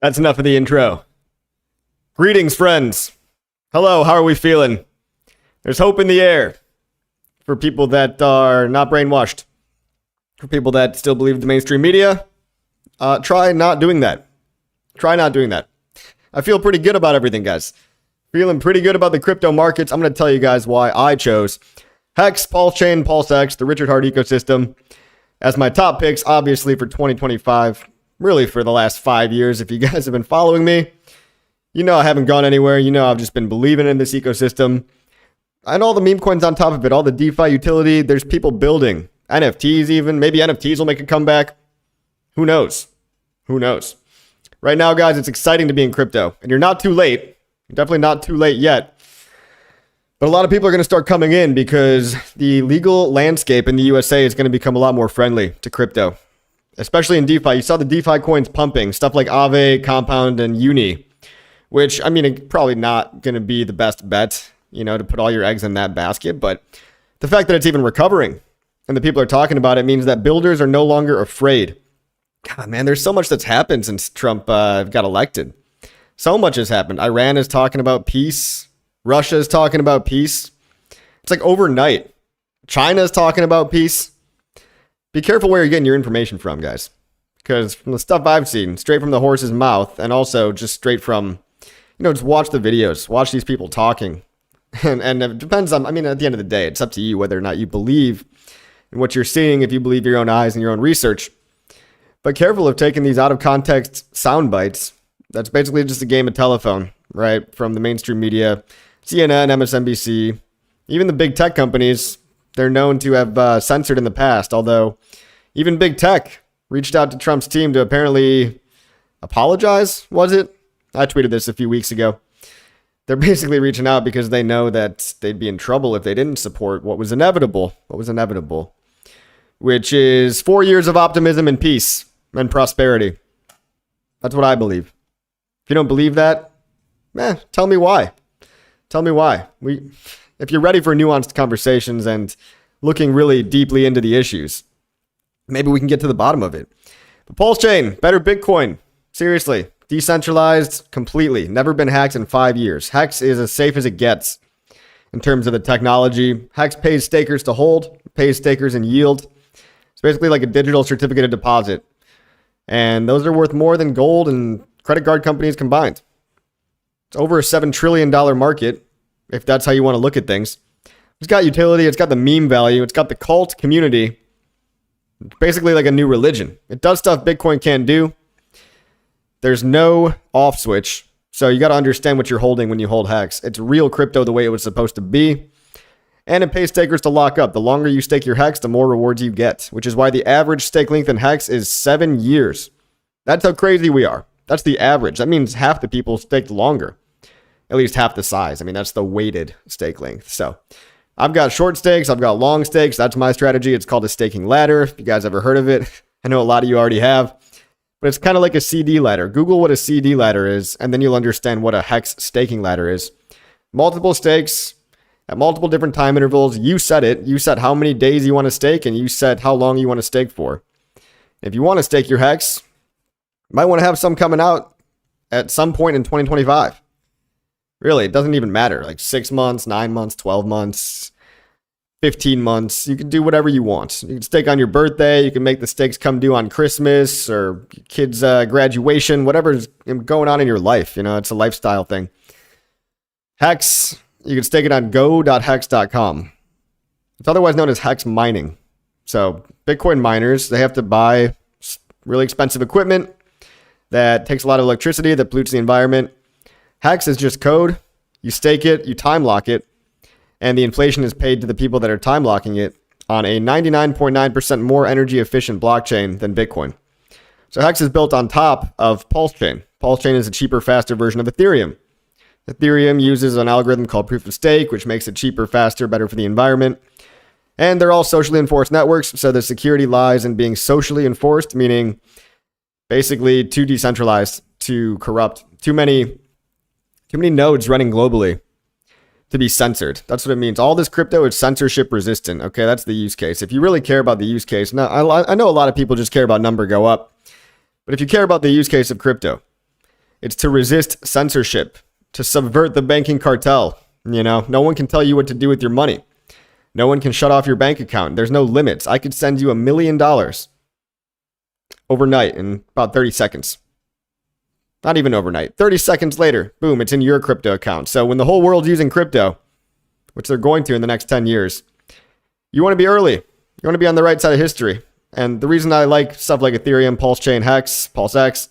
That's enough of the intro. Greetings, friends. Hello, how are we feeling? There's hope in the air for people that are not brainwashed. For people that still believe the mainstream media, try not doing that. Try not doing that. I feel pretty good about everything, guys. Feeling pretty good about the crypto markets. I'm going to tell you guys why I chose Hex, PulseChain, PulseX, the Richard Heart ecosystem as my top picks, obviously, for 2025. Really, for the last 5 years. If you guys have been following me, you know I haven't gone anywhere. You know I've just been believing in this ecosystem. And all the meme coins on top of it, all the DeFi utility. There's people building NFTs even. Maybe NFTs will make a comeback. Who knows? Who knows? Right now, guys, it's exciting to be in crypto. And you're not too late. You're definitely not too late yet. But a lot of people are going to start coming in because the legal landscape in the USA is going to become a lot more friendly to crypto. Especially in DeFi. You saw the DeFi coins pumping. Stuff like Aave, Compound, and Uni. Which, I mean, it's probably not going to be the best bet, you know, to put all your eggs in that basket. But the fact that it's even recovering and the people are talking about it means that builders are no longer afraid. God, man, there's so much that's happened since Trump got elected. So much has happened. Iran is talking about peace. Russia is talking about peace. It's like overnight. China is talking about peace. Be careful where you're getting your information from, guys. Because from the stuff I've seen, straight from the horse's mouth, and also just straight from, you know, just watch the videos. Watch these people talking. And it depends on, I mean, at the end of the day, it's up to you whether or not you believe in what you're seeing, if you believe your own eyes and your own research. But careful of taking these out of context sound bites. That's basically just a game of telephone, right? From the mainstream media, CNN, MSNBC, even the big tech companies. They're known to have censored in the past, although even big tech reached out to Trump's team to apparently apologize, was it? I tweeted this a few weeks ago. They're basically reaching out because they know that they'd be in trouble if they didn't support what was inevitable. Which is 4 years of optimism and peace and prosperity. That's what I believe. If you don't believe that, tell me why. Tell me why. If you're ready for nuanced conversations and looking really deeply into the issues, maybe we can get to the bottom of it. But PulseChain, better Bitcoin. Seriously, decentralized completely. Never been hacked in 5 years. Hex is as safe as it gets in terms of the technology. Hex pays stakers to hold, pays stakers in yield. It's basically like a digital certificate of deposit. And those are worth more than gold and credit card companies combined. It's over a $7 trillion market, if that's how you want to look at things. It's got utility, it's got the meme value, it's got the cult community. It's basically like a new religion. It does stuff Bitcoin can't do. There's no off switch, so you got to understand what you're holding when you hold Hex. It's real crypto the way it was supposed to be, and it pays stakers to lock up. The longer you stake your Hex, the more rewards you get, which is why the average stake length in Hex is 7 years. That's how crazy we are. That's the average. That means half the people staked longer. At least half the size. I mean, that's the weighted stake length. So I've got short stakes. I've got long stakes. That's my strategy. It's called a staking ladder. If you guys ever heard of it, I know a lot of you already have. But it's kind of like a CD ladder. Google what a CD ladder is, and then you'll understand what a Hex staking ladder is. Multiple stakes at multiple different time intervals. You set it. You set how many days you want to stake, and you set how long you want to stake for. If you want to stake your Hex, you might want to have some coming out at some point in 2025. Really, it doesn't even matter. Like 6 months, 9 months, 12 months, 15 months. You can do whatever you want. You can stake on your birthday. You can make the stakes come due on Christmas or kids' graduation, whatever's going on in your life. You know, it's a lifestyle thing. Hex, you can stake it on go.hex.com. It's otherwise known as Hex mining. So Bitcoin miners, they have to buy really expensive equipment that takes a lot of electricity, that pollutes the environment. Hex is just code. You stake it, you time lock it, and the inflation is paid to the people that are time locking it on a 99.9% more energy efficient blockchain than Bitcoin. So Hex is built on top of PulseChain. PulseChain is a cheaper, faster version of Ethereum. Ethereum uses an algorithm called proof of stake, which makes it cheaper, faster, better for the environment. And they're all socially enforced networks, so the security lies in being socially enforced, meaning basically too decentralized, too corrupt, too many nodes running globally to be censored. That's what it means. All this crypto is censorship resistant. Okay, that's the use case. If you really care about the use case, now I know a lot of people just care about number go up, but if you care about the use case of crypto, It's to resist censorship, to subvert the banking cartel. You know, no one can tell you what to do with your money. No one can shut off your bank account. There's no limits. I could send you $1 million overnight in about 30 seconds. Not even overnight. 30 seconds later, boom, it's in your crypto account. So when the whole world's using crypto, which they're going to in the next 10 years, you want to be early. You want to be on the right side of history. And the reason I like stuff like Ethereum, PulseChain, Hex, PulseX, is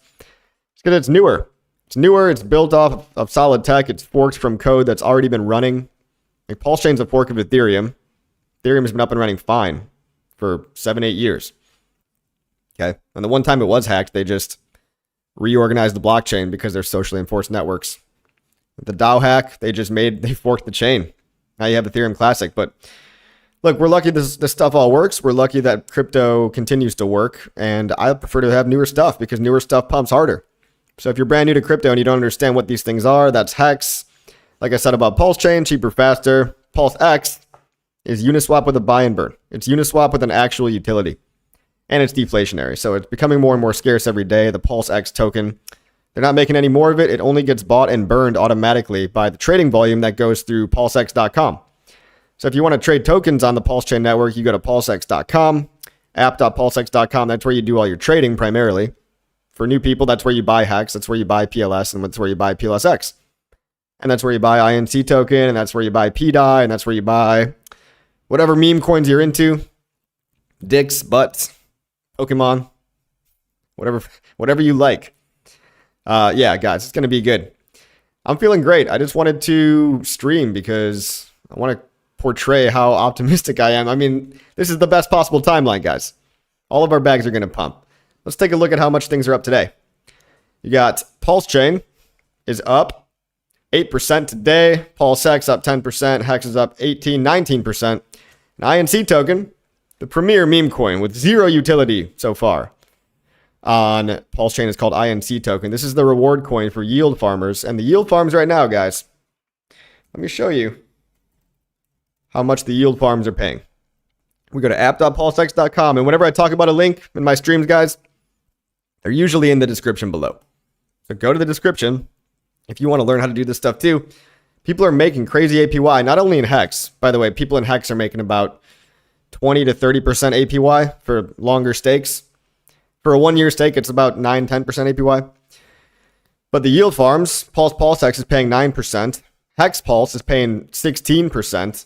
because it's newer. It's newer. It's built off of solid tech. It's forked from code that's already been running. Like PulseChain's a fork of Ethereum. Ethereum has been up and running fine for 7-8 years. Okay. And the one time it was hacked, they just reorganized the blockchain because they're socially enforced networks. The DAO hack, they forked the chain. Now you have Ethereum Classic. But look, we're lucky this stuff all works. We're lucky that crypto continues to work. And I prefer to have newer stuff because newer stuff pumps harder. So if you're brand new to crypto and you don't understand what these things are, that's Hex. Like I said about PulseChain, cheaper, faster. PulseX is Uniswap with a buy and burn. It's Uniswap with an actual utility. And it's deflationary. So it's becoming more and more scarce every day. The PulseX token, they're not making any more of it. It only gets bought and burned automatically by the trading volume that goes through PulseX.com. So if you want to trade tokens on the PulseChain network, you go to PulseX.com, app.PulseX.com. That's where you do all your trading primarily. For new people, that's where you buy Hex. That's where you buy PLS, and that's where you buy PLSX. And that's where you buy INC token, and that's where you buy PDai, and that's where you buy whatever meme coins you're into. Dicks, butts, Pokemon, whatever you like. Yeah, guys, it's going to be good. I'm feeling great. I just wanted to stream because I want to portray how optimistic I am. I mean, this is the best possible timeline, guys. All of our bags are going to pump. Let's take a look at how much things are up today. You got PulseChain is up 8% today. PulseX up 10%. Hex is up 18, 19%. An INC token, the premier meme coin with zero utility so far on PulseChain, is called INC token. This is the reward coin for yield farmers. And the yield farms right now, guys, let me show you how much the yield farms are paying. We go to app.pulsex.com, and whenever I talk about a link in my streams, guys, they're usually in the description below. So go to the description if you want to learn how to do this stuff too. People are making crazy APY, not only in Hex. By the way, people in Hex are making about 20 to 30% APY for longer stakes. For a 1-year stake, it's about 9-10% APY. But the yield farms, PulseX is paying 9%. Hex Pulse is paying 16%.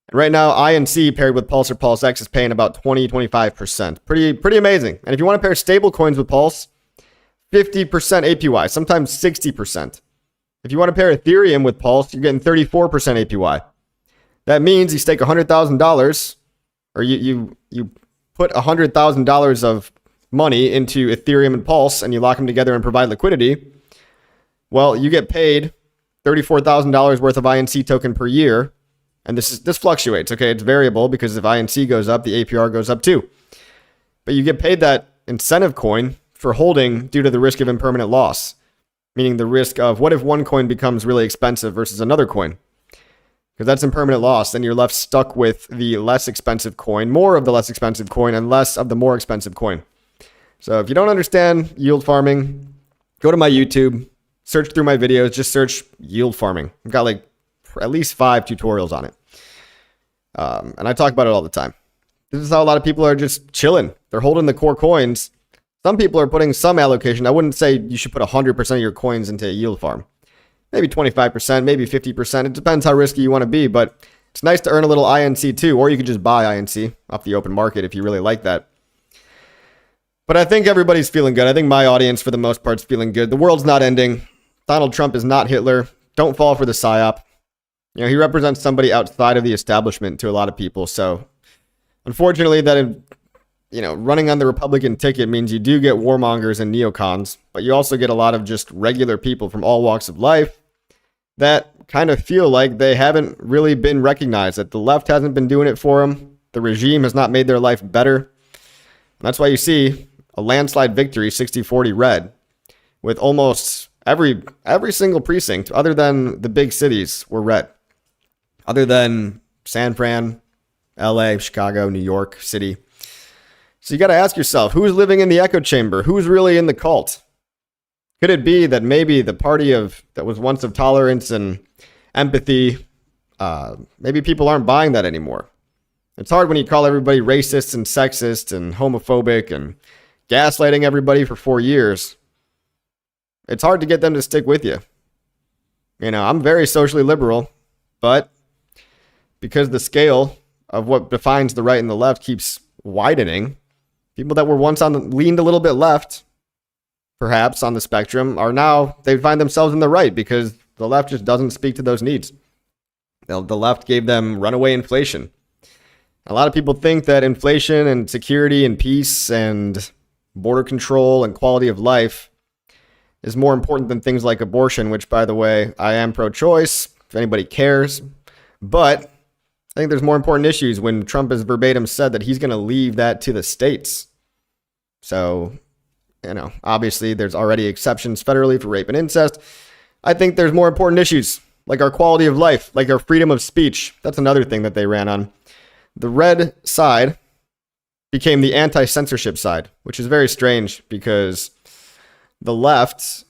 And right now, INC paired with Pulse or PulseX is paying about 20-25%. Pretty amazing. And if you want to pair stable coins with Pulse, 50% APY, sometimes 60%. If you want to pair Ethereum with Pulse, you're getting 34% APY. That means you stake $100,000, or you put $100,000 of money into Ethereum and Pulse, and you lock them together and provide liquidity. Well, you get paid $34,000 worth of INC token per year. And this fluctuates, okay? It's variable because if INC goes up, the APR goes up too. But you get paid that incentive coin for holding due to the risk of impermanent loss. Meaning the risk of what if one coin becomes really expensive versus another coin? Because that's impermanent loss. Then you're left stuck with the less expensive coin, more of the less expensive coin, and less of the more expensive coin. So if you don't understand yield farming, go to my YouTube, search through my videos, just search yield farming. I've got like at least 5 tutorials on it. And I talk about it all the time. This is how a lot of people are just chilling. They're holding the core coins. Some people are putting some allocation. I wouldn't say you should put 100% of your coins into a yield farm. Maybe 25%, maybe 50%. It depends how risky you want to be, but it's nice to earn a little INC too, or you could just buy INC off the open market if you really like that. But I think everybody's feeling good. I think my audience, for the most part, is feeling good. The world's not ending. Donald Trump is not Hitler. Don't fall for the psyop. You know, he represents somebody outside of the establishment to a lot of people. So, unfortunately, running on the Republican ticket means you do get warmongers and neocons, but you also get a lot of just regular people from all walks of life that kind of feel like they haven't really been recognized, that the left hasn't been doing it for them. The regime has not made their life better. And that's why you see a landslide victory, 60-40 red, with almost every single precinct other than the big cities were red. Other than San Fran, LA, Chicago, New York City. So you got to ask yourself, who's living in the echo chamber? Who's really in the cult? Could it be that maybe the party that was once of tolerance and empathy, maybe people aren't buying that anymore? It's hard when you call everybody racist and sexist and homophobic and gaslighting everybody for 4 years. It's hard to get them to stick with you. I'm very socially liberal, but because the scale of what defines the right and the left keeps widening, people that were once leaned a little bit left, perhaps on the spectrum, are now, they find themselves in the right because the left just doesn't speak to those needs. The left gave them runaway inflation. A lot of people think that inflation and security and peace and border control and quality of life is more important than things like abortion, which, by the way, I am pro-choice, if anybody cares. But I think there's more important issues when Trump has verbatim said that he's going to leave that to the states. So, obviously there's already exceptions federally for rape and incest. I think there's more important issues, like our quality of life, like our freedom of speech. That's another thing that they ran on. The red side became the anti-censorship side, which is very strange because the left,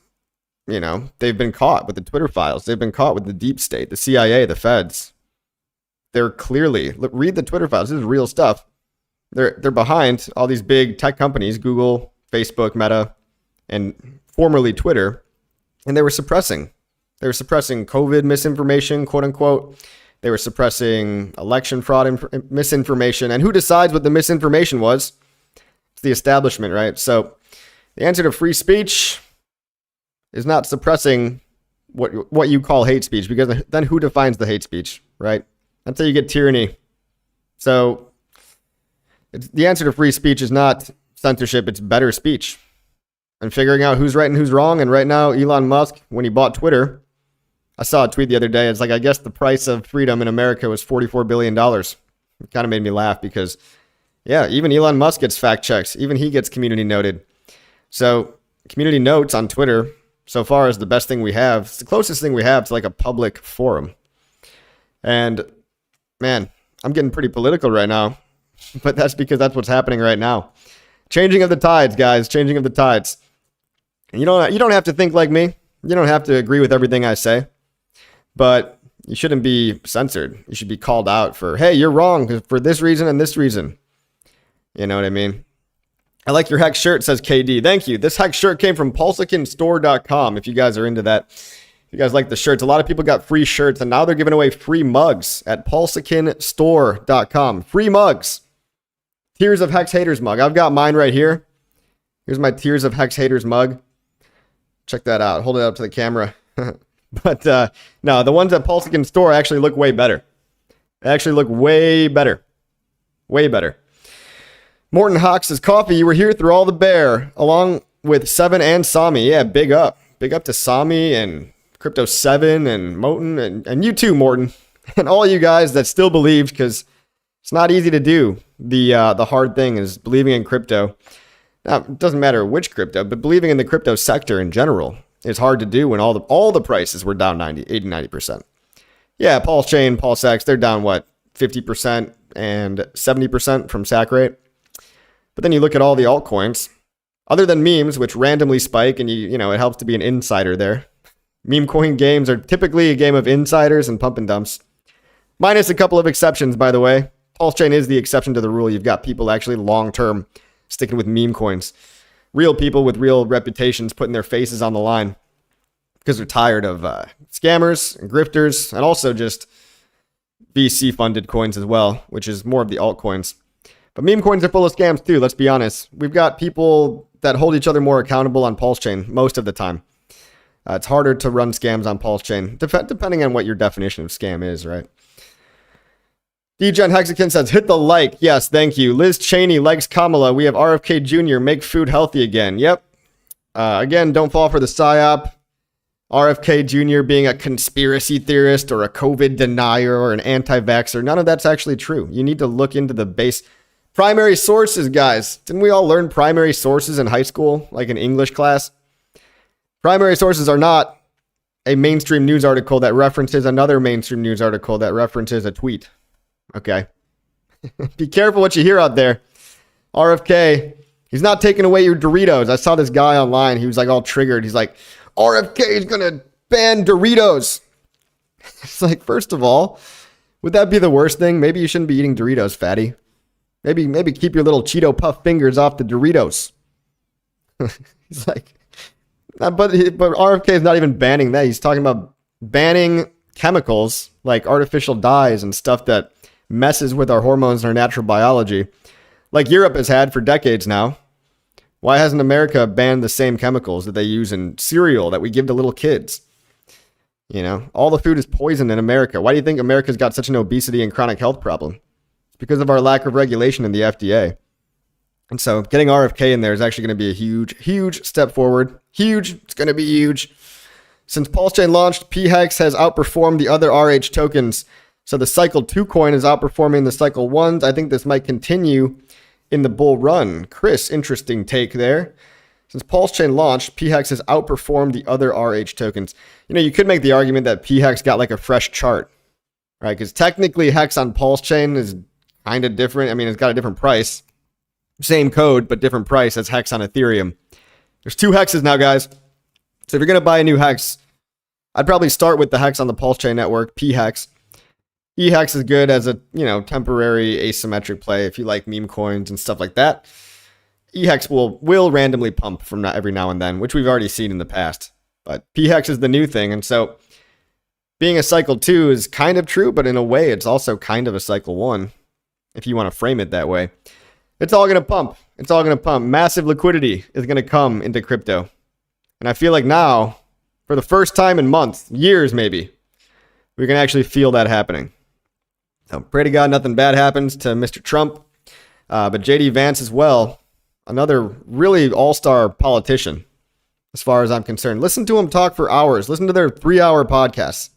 they've been caught with the Twitter files. They've been caught with the deep state, the CIA, the feds. They're clearly, read the Twitter files. This is real stuff. They're behind all these big tech companies, Google, Facebook, Meta, and formerly Twitter. And they were suppressing COVID misinformation, quote unquote. They were suppressing election fraud misinformation. And who decides what the misinformation was? It's the establishment, right? So the answer to free speech is not suppressing what you call hate speech, because then who defines the hate speech, right? That's how you get tyranny. So the answer to free speech is not censorship, it's better speech. And figuring out who's right and who's wrong. And right now, Elon Musk, when he bought Twitter, I saw a tweet the other day. It's like, I guess the price of freedom in America was $44 billion. It kind of made me laugh because, yeah, even Elon Musk gets fact checks. Even he gets community noted. So community notes on Twitter so far is the best thing we have. It's the closest thing we have to like a public forum. And man, I'm getting pretty political right now, but that's because that's what's happening right now. Changing of the tides, guys, changing of the tides. And you don't have to think like me. You don't have to agree with everything I say. But you shouldn't be censored. You should be called out for, hey, you're wrong for this reason and this reason. You know what I mean? I like your Hex shirt, says KD. Thank you. This Hex shirt came from PulseChainStore.com. If you guys are into that, if you guys like the shirts, a lot of people got free shirts, and now they're giving away free mugs at PulseChainStore.com. Free mugs. Tears of Hex Haters mug. I've got mine right here. Here's my Tears of Hex Haters mug. Check that out. Hold it up to the camera. But no, the ones at PulseChain Store actually look way better. They actually look way better. Way better. Morton Hawk says, Coffee, you were here through all the bear, along with Seven and Sami. Yeah, big up. Big up to Sami and Crypto 7 and Moten and you too, Morton. And all you guys that still believed, because it's not easy to do. The hard thing is believing in crypto. Now, it doesn't matter which crypto, but believing in the crypto sector in general is hard to do when all the prices were down 80-90%. Yeah, PulseChain, PulseX, they're down, 50% and 70% from sack rate. But then you look at all the altcoins, other than memes, which randomly spike, and it helps to be an insider there. Meme coin games are typically a game of insiders and pump and dumps. Minus a couple of exceptions, by the way. PulseChain is the exception to the rule. You've got people actually long-term sticking with meme coins. Real people with real reputations putting their faces on the line because they're tired of scammers and grifters, and also just VC-funded coins as well, which is more of the altcoins. But meme coins are full of scams too, let's be honest. We've got people that hold each other more accountable on PulseChain most of the time. It's harder to run scams on PulseChain, depending on what your definition of scam is, right? DGen Hexakin says, hit the like. Yes, thank you. Liz Cheney likes Kamala. We have RFK Jr. Make food healthy again. Yep. Again, don't fall for the psyop. RFK Jr. being a conspiracy theorist or a COVID denier or an anti-vaxxer. None of that's actually true. You need to look into the base. Primary sources, guys. Didn't we all learn primary sources in high school, like in English class? Primary sources are not a mainstream news article that references another mainstream news article that references a tweet. Okay. Be careful what you hear out there. RFK, He's not taking away your Doritos. I saw this guy online. He was like all triggered. He's like, RFK is going to ban Doritos. It's like, first of all, would that be the worst thing? Maybe you shouldn't be eating Doritos, fatty. Maybe keep your little Cheeto Puff fingers off the Doritos. He's like, but RFK is not even banning that. He's talking about banning chemicals like artificial dyes and stuff that messes with our hormones and our natural biology, like Europe has had for decades now. Why hasn't America banned the same chemicals that they use in cereal that we give to little kids? You know, all the food is poisoned in America. Why do you think America's got such an obesity and chronic health problem? It's because of our lack of regulation in the FDA. And so getting RFK in there is actually going to be a huge, huge step forward. Huge. It's going to be huge. Since PulseChain launched, PHEX has outperformed the other RH tokens. So the Cycle 2 coin is outperforming the Cycle 1s. I think this might continue in the bull run. Chris, interesting take there. Since PulseChain launched, PHEX has outperformed the other RH tokens. You know, you could make the argument that PHEX got like a fresh chart, right? Because technically Hex on PulseChain is kind of different. I mean, it's got a different price. Same code, but different price as Hex on Ethereum. There's 2 hexes now, guys. So if you're going to buy a new hex, I'd probably start with the hex on the PulseChain network, PHEX. EHEX is good as a, you know, temporary asymmetric play if you like meme coins and stuff like that. EHEX will randomly pump from every now and then, which we've already seen in the past. But PHEX is the new thing, and so being a Cycle 2 is kind of true, but in a way it's also kind of a Cycle 1, if you want to frame it that way. It's all going to pump. It's all going to pump. Massive liquidity is going to come into crypto. And I feel like now, for the first time in months, years maybe, we can actually feel that happening. So pray to God nothing bad happens to Mr. Trump. But JD Vance as well, another really all-star politician, as far as I'm concerned. Listen to him talk for hours. Listen to their 3-hour podcasts.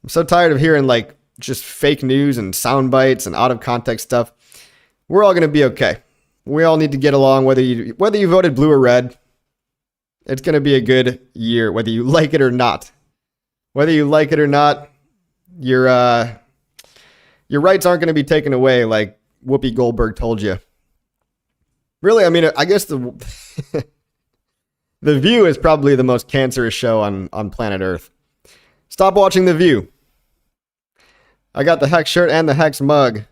I'm so tired of hearing like just fake news and sound bites and out of context stuff. We're all going to be okay. We all need to get along, whether you voted blue or red. It's going to be a good year, whether you like it or not. Whether you like it or not, your rights aren't going to be taken away like Whoopi Goldberg told you. Really, I mean, I guess the View is probably the most cancerous show on planet Earth. Stop watching The View. I got the Hex shirt and the Hex mug.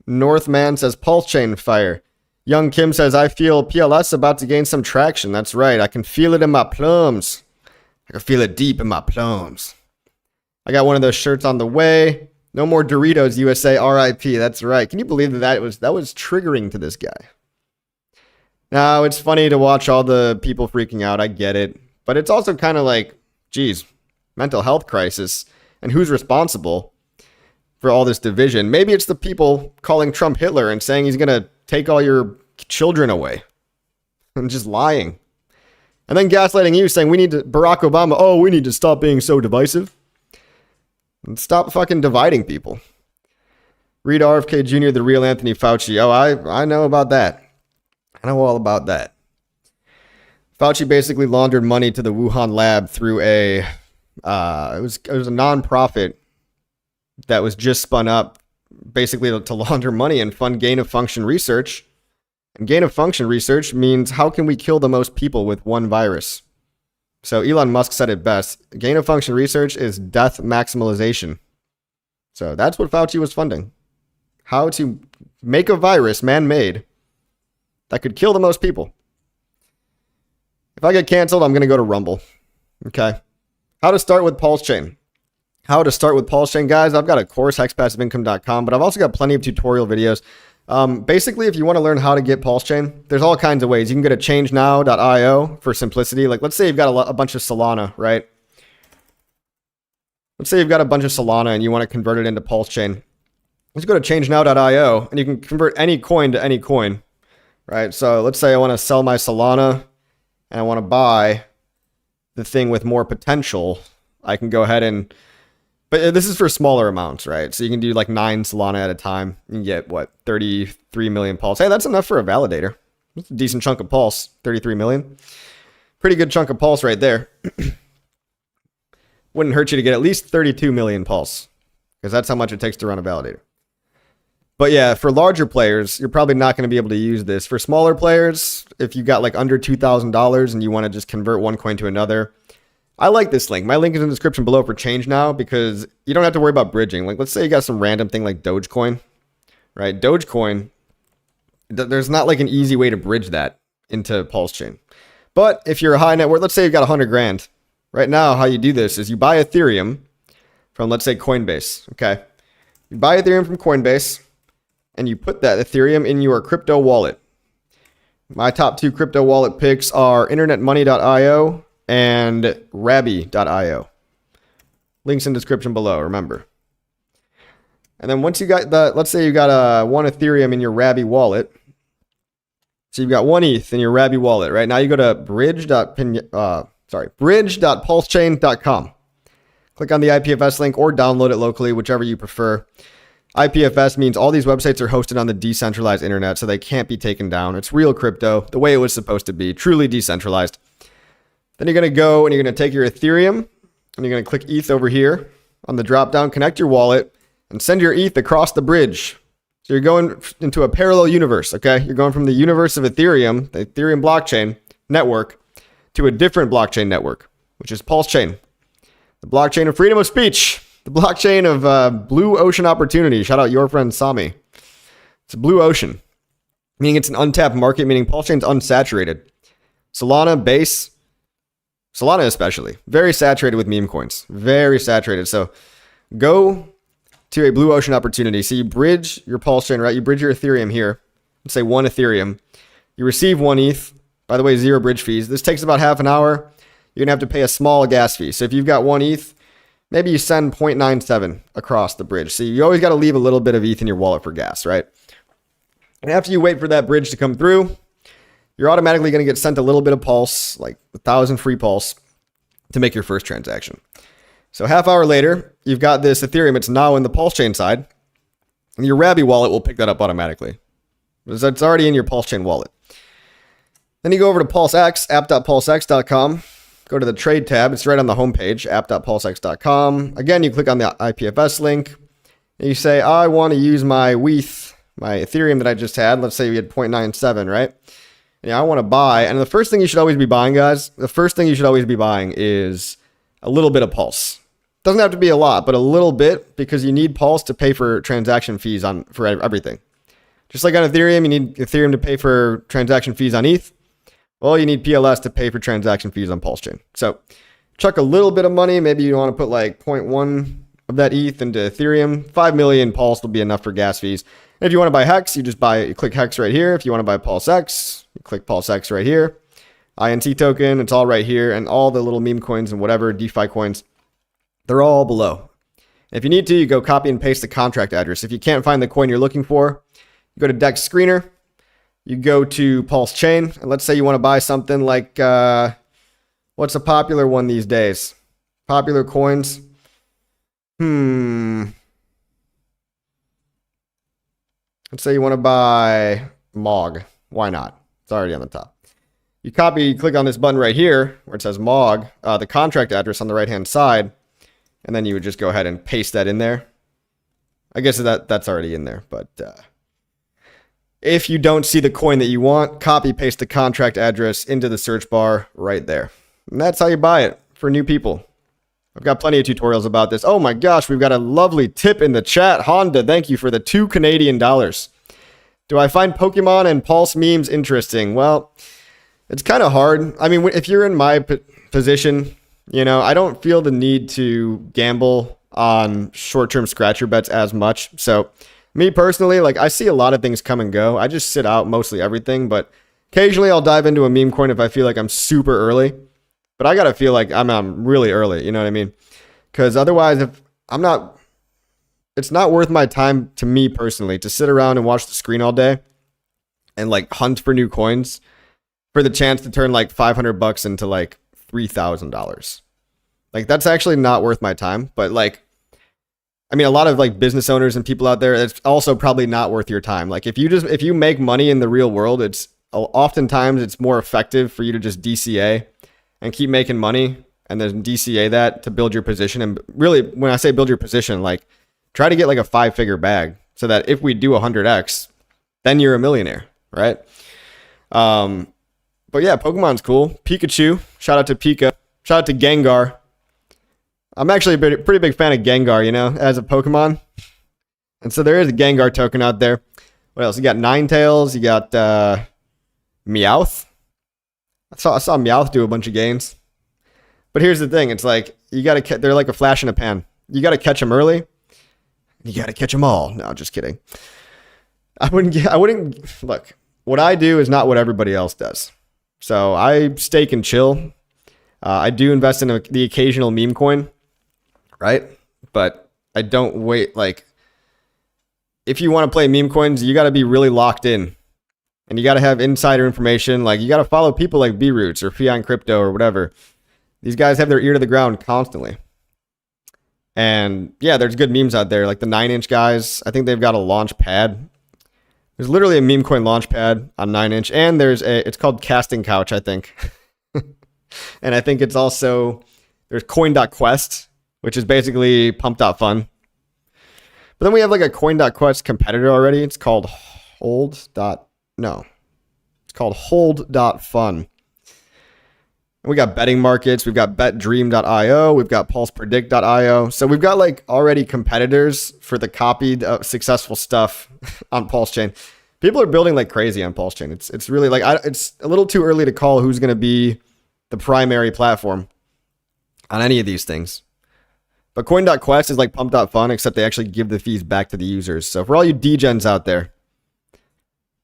Northman says PulseChain fire. Young Kim says, I feel PLS about to gain some traction. That's right. I can feel it in my plums. I can feel it deep in my plums. I got one of those shirts on the way. No more Doritos USA RIP. That's right. Can you believe that was triggering to this guy? Now, it's funny to watch all the people freaking out. I get it. But it's also kind of like, geez, mental health crisis. And who's responsible for all this division? Maybe it's the people calling Trump Hitler and saying he's going to take all your children away. And just lying. And then gaslighting you, saying we need to, Barack Obama, we need to stop being so divisive. And stop fucking dividing people. Read RFK Jr, the real Anthony Fauci. Oh, I know about that. I know all about that. Fauci basically laundered money to the Wuhan lab through it was a nonprofit that was just spun up basically to launder money and fund gain-of-function research. And gain-of-function research means how can we kill the most people with one virus? So Elon Musk said it best. Gain-of-function research is death maximalization. So that's what Fauci was funding. How to make a virus man-made that could kill the most people. If I get canceled, I'm going to go to Rumble. Okay. How to start with PulseChain. How to start with PulseChain, guys. I've got a course, hexpassiveincome.com, but I've also got plenty of tutorial videos. Basically, if you want to learn how to get PulseChain, there's all kinds of ways. You can go to changenow.io for simplicity. Like, let's say you've got a bunch of Solana, right? Let's say you've got a bunch of Solana and you want to convert it into PulseChain. Let's go to changenow.io and you can convert any coin to any coin, right? So let's say I want to sell my Solana and I want to buy the thing with more potential. I can go ahead and, but this is for smaller amounts, right? So you can do like 9 Solana at a time. You can get, 33 million Pulse. Hey, that's enough for a validator. That's a decent chunk of Pulse, 33 million. Pretty good chunk of Pulse right there. Wouldn't hurt you to get at least 32 million Pulse, because that's how much it takes to run a validator. But yeah, for larger players, you're probably not going to be able to use this. For smaller players, if you got like under $2,000 and you want to just convert one coin to another, I like this link. My link is in the description below for change now, because you don't have to worry about bridging. Like, let's say you got some random thing like Dogecoin, right? Dogecoin, there's not like an easy way to bridge that into PulseChain. But if you're a high net worth, let's say you've got 100 grand. Right now, how you do this is you buy Ethereum from, let's say, Coinbase, okay? You buy Ethereum from Coinbase, and you put that Ethereum in your crypto wallet. My top 2 crypto wallet picks are internetmoney.io and Rabby.io. Links in description below, remember. And then once you got let's say you got 1 Ethereum in your Rabby wallet. So you've got 1 ETH in your Rabby wallet, right? Now you go to bridge.pulsechain.com. Click on the IPFS link or download it locally, whichever you prefer. IPFS means all these websites are hosted on the decentralized internet, so they can't be taken down. It's real crypto, the way it was supposed to be, truly decentralized. Then you're going to go and you're going to take your Ethereum and you're going to click ETH over here on the drop down, connect your wallet, and send your ETH across the bridge. So you're going into a parallel universe, okay? You're going from the universe of Ethereum, the Ethereum blockchain network, to a different blockchain network, which is PulseChain, the blockchain of freedom of speech. The blockchain of blue ocean opportunity. Shout out your friend Sami. It's a blue ocean, meaning it's an untapped market, meaning PulseChain's unsaturated. Solana, Base, Solana especially, very saturated with meme coins. Very saturated. So go to a blue ocean opportunity. So you bridge your PulseChain, right? You bridge your Ethereum here. Let's say 1 Ethereum. You receive 1 ETH. By the way, 0 bridge fees. This takes about half an hour. You're going to have to pay a small gas fee. So if you've got 1 ETH, maybe you send 0.97 across the bridge. So you always got to leave a little bit of ETH in your wallet for gas, right? And after you wait for that bridge to come through, you're automatically going to get sent a little bit of Pulse, like 1,000 free Pulse, to make your first transaction. So half hour later, you've got this Ethereum. It's now in the PulseChain side. And your Rabby wallet will pick that up automatically, because it's already in your PulseChain wallet. Then you go over to PulseX, app.pulsex.com. Go to the trade tab. It's right on the homepage, app.pulsex.com. Again, you click on the IPFS link. And you say, I want to use my ETH, my Ethereum that I just had. Let's say we had 0.97, right? And I want to buy. And the first thing you should always be buying, guys, the first thing you should always be buying is a little bit of Pulse. Doesn't have to be a lot, but a little bit, because you need Pulse to pay for transaction fees for everything. Just like on Ethereum, you need Ethereum to pay for transaction fees on ETH. Well, you need PLS to pay for transaction fees on PulseChain. So chuck a little bit of money. Maybe you want to put like 0.1 of that ETH into Ethereum. 5 million Pulse will be enough for gas fees. And if you want to buy Hex, you click Hex right here. If you want to buy PulseX, you click PulseX right here. INC token, it's all right here. And all the little meme coins and whatever, DeFi coins, they're all below. If you need to, you go copy and paste the contract address. If you can't find the coin you're looking for, you go to Dex Screener. You go to PulseChain, and let's say you want to buy something like, what's a popular one these days? Popular coins. Let's say you want to buy MOG. Why not? It's already on the top. You click on this button right here where it says MOG, the contract address on the right-hand side, and then you would just go ahead and paste that in there. I guess that's already in there, but if you don't see the coin that you want, copy paste the contract address into the search bar right there. And that's how you buy it for new people. I've got plenty of tutorials about this. Oh my gosh, we've got a lovely tip in the chat. Honda, thank you for the $2 Canadian. Do I find Pokemon and Pulse memes interesting? Well, it's kind of hard. I mean, if you're in my position, I don't feel the need to gamble on short-term scratcher bets as much. So me personally, like, I see a lot of things come and go. I just sit out mostly everything, but occasionally I'll dive into a meme coin if I feel like I'm super early. But I gotta feel like I'm really early, you know what I mean? Because otherwise, it's not worth my time, to me personally, to sit around and watch the screen all day and like hunt for new coins for the chance to turn like $500 into like $3,000. Like, that's actually not worth my time. But like, I mean, a lot of like business owners and people out there, it's also probably not worth your time. Like, if you make money in the real world, oftentimes it's more effective for you to just DCA and keep making money and then DCA that to build your position. And really, when I say build your position, like, try to get like a 5-figure bag. so that if we do 100x, then you're a millionaire, right? But yeah, Pokemon's cool. Pikachu, shout out to Pika, shout out to Gengar. I'm actually a pretty big fan of Gengar, you know, as a Pokemon. And so there is a Gengar token out there. What else? You got Ninetales, you got Meowth. I saw Meowth do a bunch of games. But here's the thing, it's like you got to they're like a flash in a pan. You got to catch them early. You got to catch them all. No, just kidding. I wouldn't look. What I do is not what everybody else does. So I stake and chill. I do invest in the occasional meme coin, right? But I don't wait. Like, if you want to play meme coins, you got to be really locked in, and you got to have insider information. Like, you got to follow people like B-Roots or Fiat Crypto or whatever. These guys have their ear to the ground constantly. And yeah, there's good memes out there, like the 9-inch guys. I think they've got a launch pad. There's literally a meme coin launch pad on 9-inch, and it's called Casting Couch, I think. And I think it's also, there's coin.quest, which is basically pump.fun. But then we have like a coin.quest competitor already. It's called It's called hold.fun. And we got betting markets. We've got betdream.io. We've got pulsepredict.io. So we've got like already competitors for the copied successful stuff on PulseChain. People are building like crazy on PulseChain. It's really like, it's a little too early to call who's going to be the primary platform on any of these things. But coin.quest is like pump.fun, except they actually give the fees back to the users. So for all you degens out there,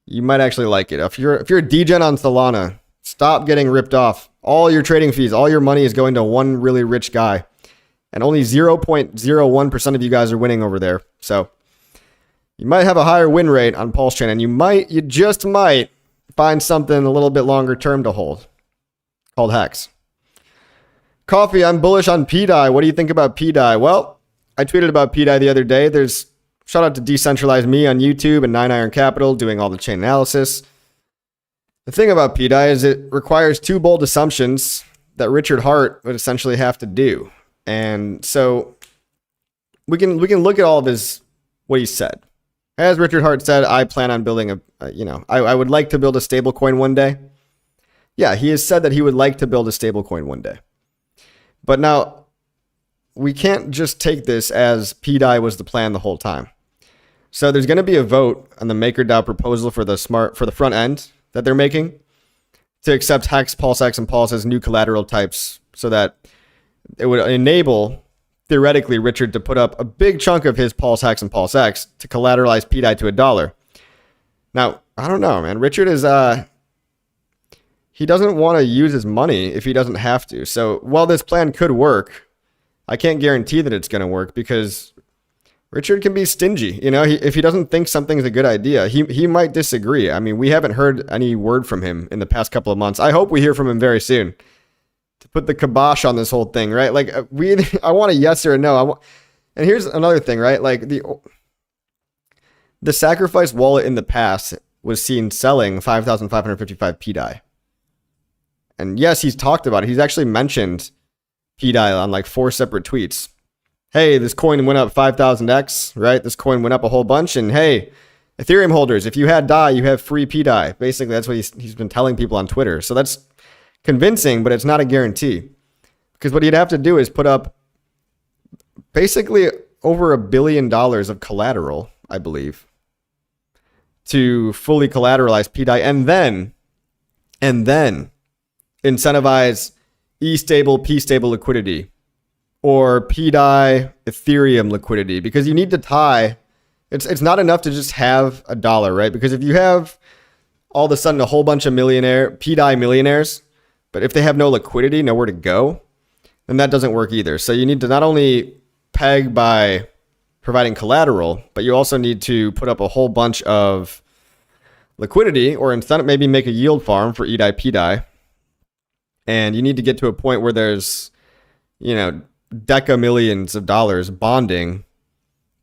you might actually like it. If you're a degen on Solana, stop getting ripped off. All your trading fees, all your money is going to one really rich guy. And only 0.01% of you guys are winning over there. So you might have a higher win rate on PulseChain, and you just might find something a little bit longer term to hold called Hex. Coffee, I'm bullish on PDai. What do you think about PDai? Well, I tweeted about PDai the other day. There's shout out to Decentralized Me on YouTube and 9 Iron Capital doing all the chain analysis. The thing about PEDI is it requires two bold assumptions that Richard Hart would essentially have to do. And so we can look at all of what he said. As Richard Hart said, I plan on building I would like to build a stable coin one day. Yeah, he has said that he would like to build a stable coin one day. But now we can't just take this as PEDI was the plan the whole time. So there's going to be a vote on the MakerDAO proposal for the front end that they're making to accept Hex, PulseX, and Pulse as new collateral types, so that it would enable, theoretically, Richard to put up a big chunk of his Pulse Hex and PulseX to collateralize PEDI to $1. Now, I don't know, man. Richard is, he doesn't want to use his money if he doesn't have to. So while this plan could work, I can't guarantee that it's going to work because Richard can be stingy. You know, if he doesn't think something's a good idea, he might disagree. I mean, we haven't heard any word from him in the past couple of months. I hope we hear from him very soon to put the kibosh on this whole thing, right? Like I want a yes or a no. And here's another thing, right? Like the sacrifice wallet in the past was seen selling 5,555 PEDI. And yes, he's talked about it. He's actually mentioned PEDI on like 4 separate tweets. Hey, this coin went up 5,000x, right? This coin went up a whole bunch. And hey, Ethereum holders, if you had DAI, you have free PEDI. Basically, that's what he's been telling people on Twitter. So that's convincing, but it's not a guarantee. Because what he'd have to do is put up basically over $1 billion of collateral, I believe, to fully collateralize PEDI, and then incentivize E-stable, P-stable liquidity, or PDai Ethereum liquidity, because you need to tie. It's not enough to just have $1, right? Because if you have all of a sudden a whole bunch of PDai millionaires, but if they have no liquidity, nowhere to go, then that doesn't work either. So you need to not only peg by providing collateral, but you also need to put up a whole bunch of liquidity, or instead maybe make a yield farm for EDI PDI. And you need to get to a point where there's, deca millions of dollars bonding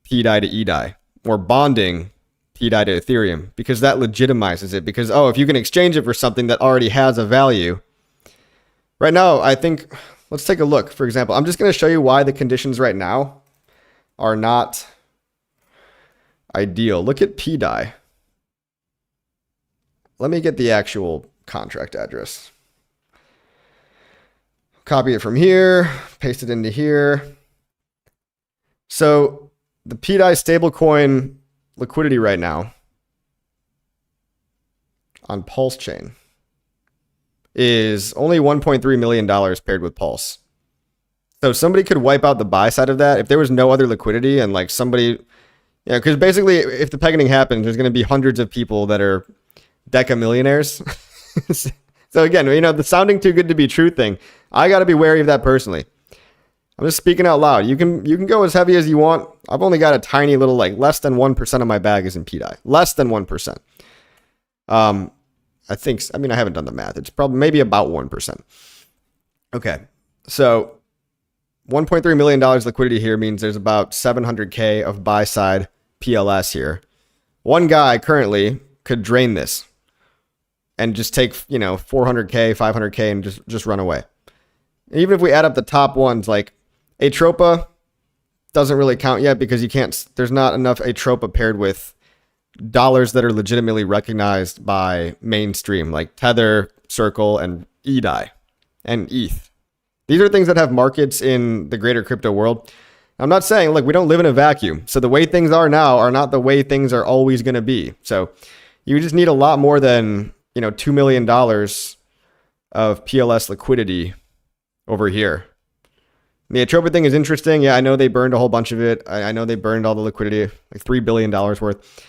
PEDI to EDI, or bonding PEDI to Ethereum, because that legitimizes it. Because, if you can exchange it for something that already has a value. Right now, I think, let's take a look. For example, I'm just going to show you why the conditions right now are not ideal. Look at PDai. Let me get the actual contract address. Copy it from here, paste it into here. So the PEDI stablecoin liquidity right now on PulseChain is only $1.3 million paired with Pulse. So somebody could wipe out the buy side of that if there was no other liquidity and like somebody, yeah, because basically if the pegging happens, there's going to be hundreds of people that are deca millionaires. So again, you know, the sounding too good to be true thing, I got to be wary of that personally. I'm just speaking out loud. You can go as heavy as you want. I've only got a tiny little, like less than 1% of my bag is in PDai. Less than 1%. I think, I mean, I haven't done the math. It's probably maybe about 1%. Okay. So $1.3 million liquidity here means there's about 700K of buy side PLS here. One guy currently could drain this and just take, you know, 400K, 500K and just run away. And even if we add up the top ones, like Atropa doesn't really count yet because you can't, there's not enough Atropa paired with dollars that are legitimately recognized by mainstream, like Tether, Circle, and PDai, and ETH. These are things that have markets in the greater crypto world. I'm not saying, look, we don't live in a vacuum. So the way things are now are not the way things are always going to be. So you just need a lot more than, you know, $2 million of PLS liquidity over here. The Atropa thing is interesting. Yeah, I know they burned a whole bunch of it. I know they burned all the liquidity, like $3 billion worth.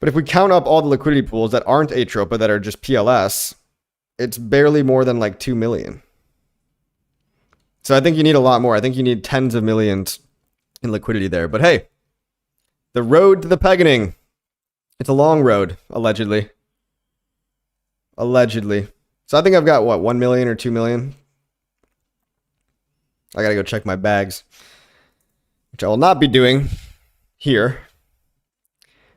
But if we count up all the liquidity pools that aren't Atropa, that are just PLS, it's barely more than like 2 million. So I think you need a lot more. I think you need tens of millions in liquidity there. But hey, the road to the pegging, it's a long road, allegedly. Allegedly. So I think I've got, what, 1 million or 2 million? I got to go check my bags, which I will not be doing here.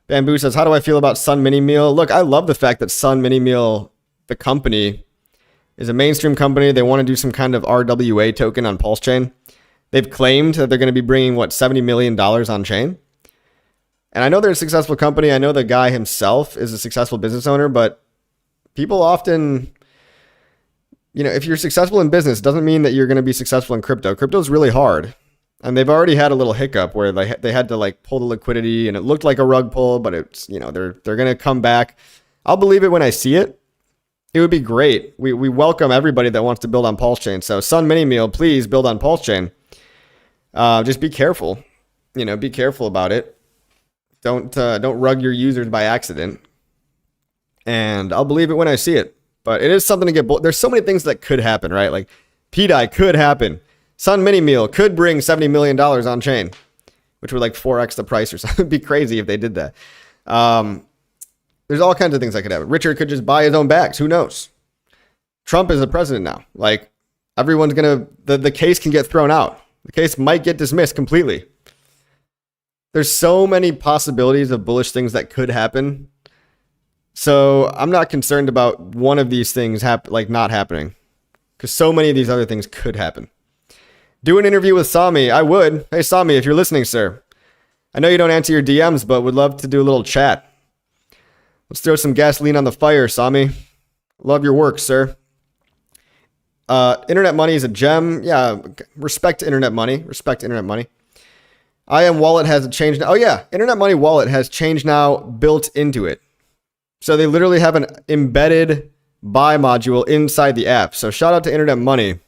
Bamboo says, how do I feel about Sun Mini Meal? Look, I love the fact that Sun Mini Meal, the company, is a mainstream company. They want to do some kind of RWA token on PulseChain. They've claimed that they're going to be bringing, what, $70 million on chain. And I know they're a successful company. I know the guy himself is a successful business owner, but people often, you know, if you're successful in business, it doesn't mean that you're going to be successful in crypto. Crypto is really hard. And they've already had a little hiccup where they had to like pull the liquidity and it looked like a rug pull, but it's, you know, they're going to come back. I'll believe it when I see it. It would be great. We welcome everybody that wants to build on PulseChain. So Sun Mini Meal, please build on PulseChain. Just be careful. You know, be careful about it. Don't rug your users by accident. And I'll believe it when I see it. But it is something to get. There's so many things that could happen, right? Like PDai could happen. Sun Mini Meal could bring $70 million on chain, which would like 4x the price or something. It'd be crazy if they did that. There's all kinds of things that could happen. Richard could just buy his own bags. Who knows? Trump is the president now. Like everyone's going to, the case can get thrown out. The case might get dismissed completely. There's so many possibilities of bullish things that could happen. So I'm not concerned about one of these things not happening, because so many of these other things could happen. Do an interview with Sami. I would. Hey, Sami, if you're listening, sir. I know you don't answer your DMs, but would love to do a little chat. Let's throw some gasoline on the fire, Sami. Love your work, sir. Internet money is a gem. Yeah, respect Internet money. Respect Internet money. IM Wallet has a change now. Oh, yeah. Internet Money Wallet has change now built into it. So they literally have an embedded buy module inside the app. So shout out to Internet Money.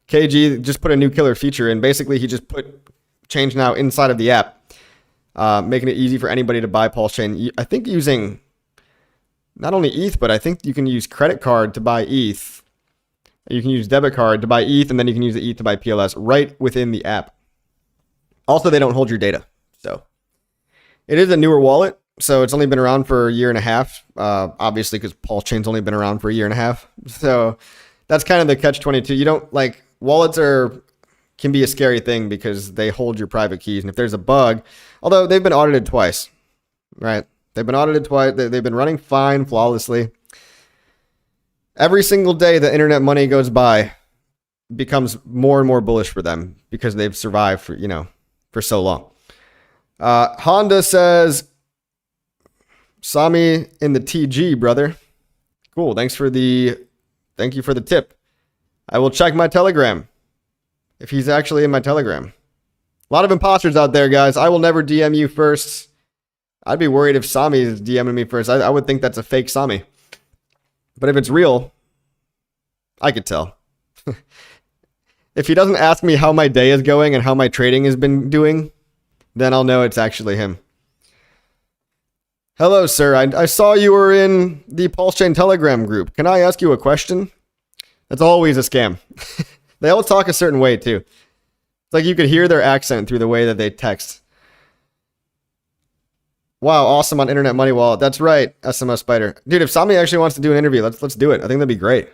KG just put a new killer feature in. Basically, he just put change now inside of the app, making it easy for anybody to buy PulseChain. I think using not only ETH, but I think you can use credit card to buy ETH. You can use debit card to buy ETH, and then you can use the ETH to buy PLS right within the app. Also, they don't hold your data. So it is a newer wallet. So it's only been around for a year and a half, obviously, because PulseChain's only been around for a year and a half. So that's kind of the catch-22. You don't like wallets can be a scary thing because they hold your private keys. And if there's a bug, although they've been audited twice, right? They've been audited twice. They've been running fine, flawlessly. Every single day the Internet Money goes by becomes more and more bullish for them because they've survived for so long. Honda says, Saw me in the TG, brother. Cool. Thank you for the tip. I will check my Telegram if he's actually in my Telegram. A lot of imposters out there, guys. I will never DM you first. I'd be worried if Sami is DMing me first. I would think that's a fake Sami. But if it's real, I could tell. If he doesn't ask me how my day is going and how my trading has been doing, then I'll know it's actually him. Hello, sir. I saw you were in the PulseChain Telegram group. Can I ask you a question? That's always a scam. They all talk a certain way, too. It's like you could hear their accent through the way that they text. Wow, awesome on Internet Money Wallet. That's right, SMS Spider. Dude, if Sami actually wants to do an interview, let's do it. I think that'd be great.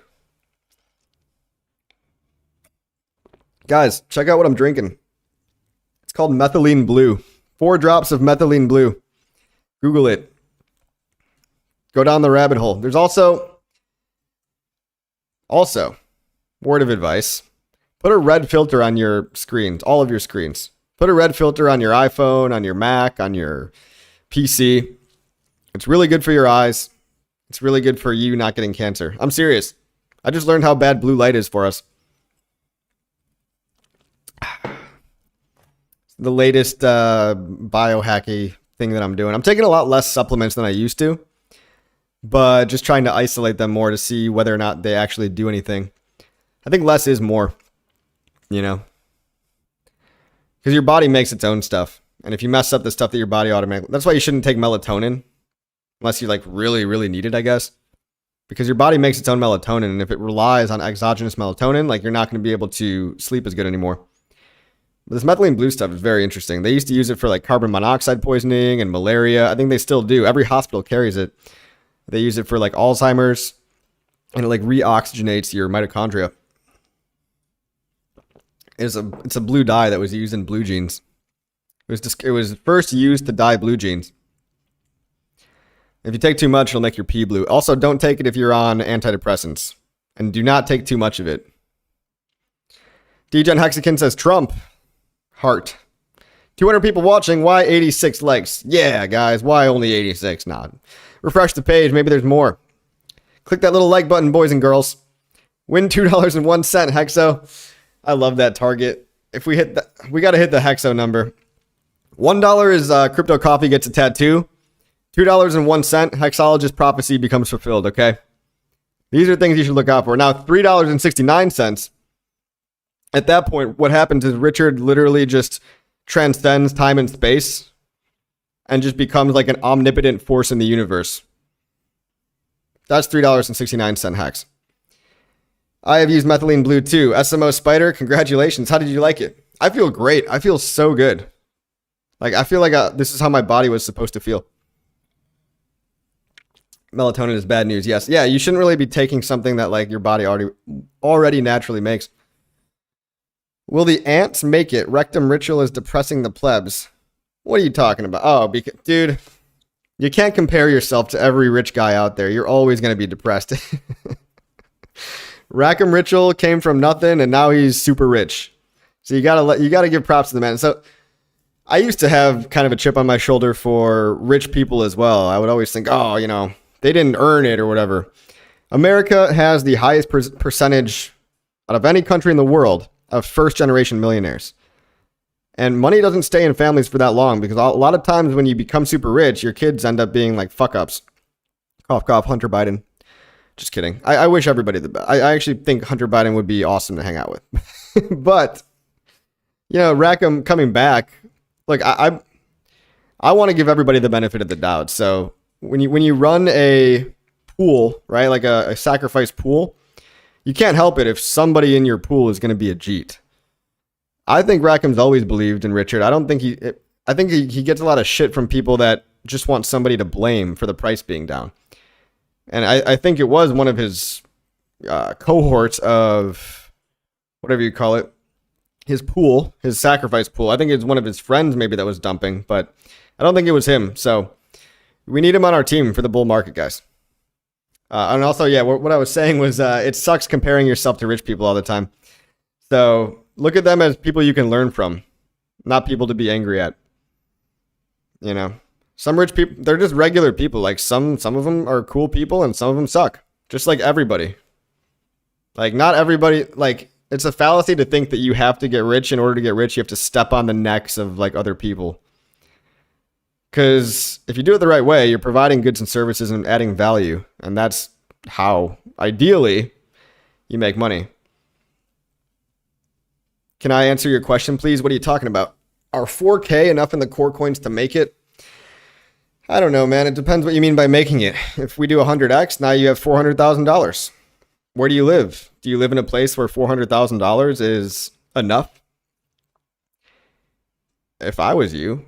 Guys, check out what I'm drinking. It's called methylene blue. 4 drops of methylene blue. Google it. Go down the rabbit hole. There's also, word of advice. Put a red filter on your screens, all of your screens. Put a red filter on your iPhone, on your Mac, on your PC. It's really good for your eyes. It's really good for you not getting cancer. I'm serious. I just learned how bad blue light is for us. The latest biohacky thing that I'm doing. I'm taking a lot less supplements than I used to, but just trying to isolate them more to see whether or not they actually do anything. I think less is more, you know, because your body makes its own stuff. And if you mess up the stuff that your body automatically, that's why you shouldn't take melatonin unless you like really, really need it, I guess, because your body makes its own melatonin. And if it relies on exogenous melatonin, like you're not going to be able to sleep as good anymore. This methylene blue stuff is very interesting. They used to use it for like carbon monoxide poisoning and malaria. I think they still do. Every hospital carries it. They use it for like Alzheimer's, and it like reoxygenates your mitochondria. It's a blue dye that was used in blue jeans. It was first used to dye blue jeans. If you take too much, it'll make your pee blue. Also, don't take it if you're on antidepressants, and do not take too much of it. DJ Hexakin says Trump. Heart. 200 people watching. Why 86 likes? Yeah, guys. Why only 86? Nah. Refresh the page. Maybe there's more. Click that little like button, boys and girls. Win $2.01, Hexo. I love that target. If we hit that, we got to hit the Hexo number. $1 is Crypto Coffee gets a tattoo. $2.01, Hexologist prophecy becomes fulfilled, okay? These are things you should look out for. Now, $3.69. At that point, what happens is Richard literally just transcends time and space and just becomes like an omnipotent force in the universe. That's $3.69 Hex. I have used methylene blue too. SMO Spider, congratulations. How did you like it? I feel great. I feel so good. Like, I feel like this is how my body was supposed to feel. Melatonin is bad news. Yes. Yeah, you shouldn't really be taking something that like your body already naturally makes. Will the ants make it? Rectum ritual is depressing the plebs. What are you talking about? Oh, dude, you can't compare yourself to every rich guy out there. You're always going to be depressed. Rackham Ritual came from nothing, and now he's super rich. So you gotta give props to the man. So I used to have kind of a chip on my shoulder for rich people as well. I would always think, oh, you know, they didn't earn it or whatever. America has the highest percentage out of any country in the world of first-generation millionaires. And money doesn't stay in families for that long, because a lot of times when you become super rich, your kids end up being like fuck-ups. Cough, cough, Hunter Biden. Just kidding. I wish everybody the best. I actually think Hunter Biden would be awesome to hang out with. But, you know, Rackham coming back, look, I want to give everybody the benefit of the doubt. So when you run a pool, right, like a sacrifice pool, you can't help it if somebody in your pool is going to be a Jeet. I think Rackham's always believed in Richard. I think he gets a lot of shit from people that just want somebody to blame for the price being down. And I think it was one of his cohorts of whatever you call it, his pool, his sacrifice pool. I think it's one of his friends maybe that was dumping, but I don't think it was him. So we need him on our team for the bull market, guys. And also, yeah, what I was saying was it sucks comparing yourself to rich people all the time. So look at them as people you can learn from, not people to be angry at. You know, Some rich people, they're just regular people. Like some of them are cool people and some of them suck. Just like everybody. Like not everybody, like it's a fallacy to think that you have to get rich. In order to get rich, you have to step on the necks of like other people. Because if you do it the right way, you're providing goods and services and adding value. And that's how, ideally, you make money. Can I answer your question, please? What are you talking about? Are 4K enough in the core coins to make it? I don't know, man. It depends what you mean by making it. If we do 100x, now you have $400,000. Where do you live? Do you live in a place where $400,000 is enough? If I was you,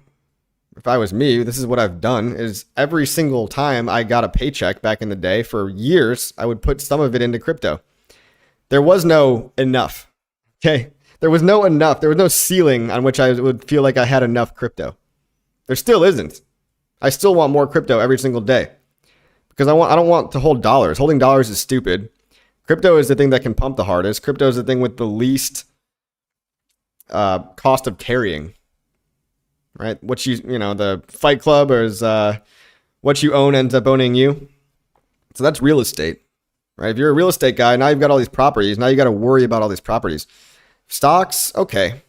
if I was me, this is what I've done is every single time I got a paycheck back in the day for years, I would put some of it into crypto. There was no enough. Okay. There was no enough. There was no ceiling on which I would feel like I had enough crypto. There still isn't. I still want more crypto every single day because I don't want to hold dollars. Holding dollars is stupid. Crypto is the thing that can pump the hardest. Crypto is the thing with the least cost of carrying, right? What the Fight Club is what you own ends up owning you. So that's real estate, right? If you're a real estate guy, now you've got all these properties. Now you got to worry about all these properties. Stocks, okay.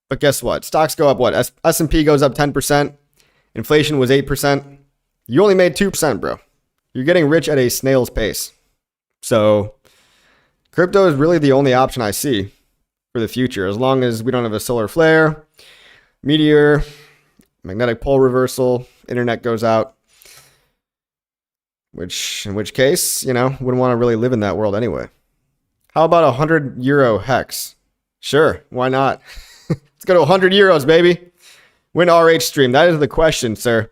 But guess what? Stocks go up what? S&P goes up 10%. Inflation was 8%. You only made 2%, bro. You're getting rich at a snail's pace. So crypto is really the only option I see for the future. As long as we don't have a solar flare, meteor, magnetic pole reversal, internet goes out. In which case, wouldn't want to really live in that world anyway. How about 100 euro hex? Sure, why not? Let's go to 100 euros, baby. Win RH stream. That is the question, sir.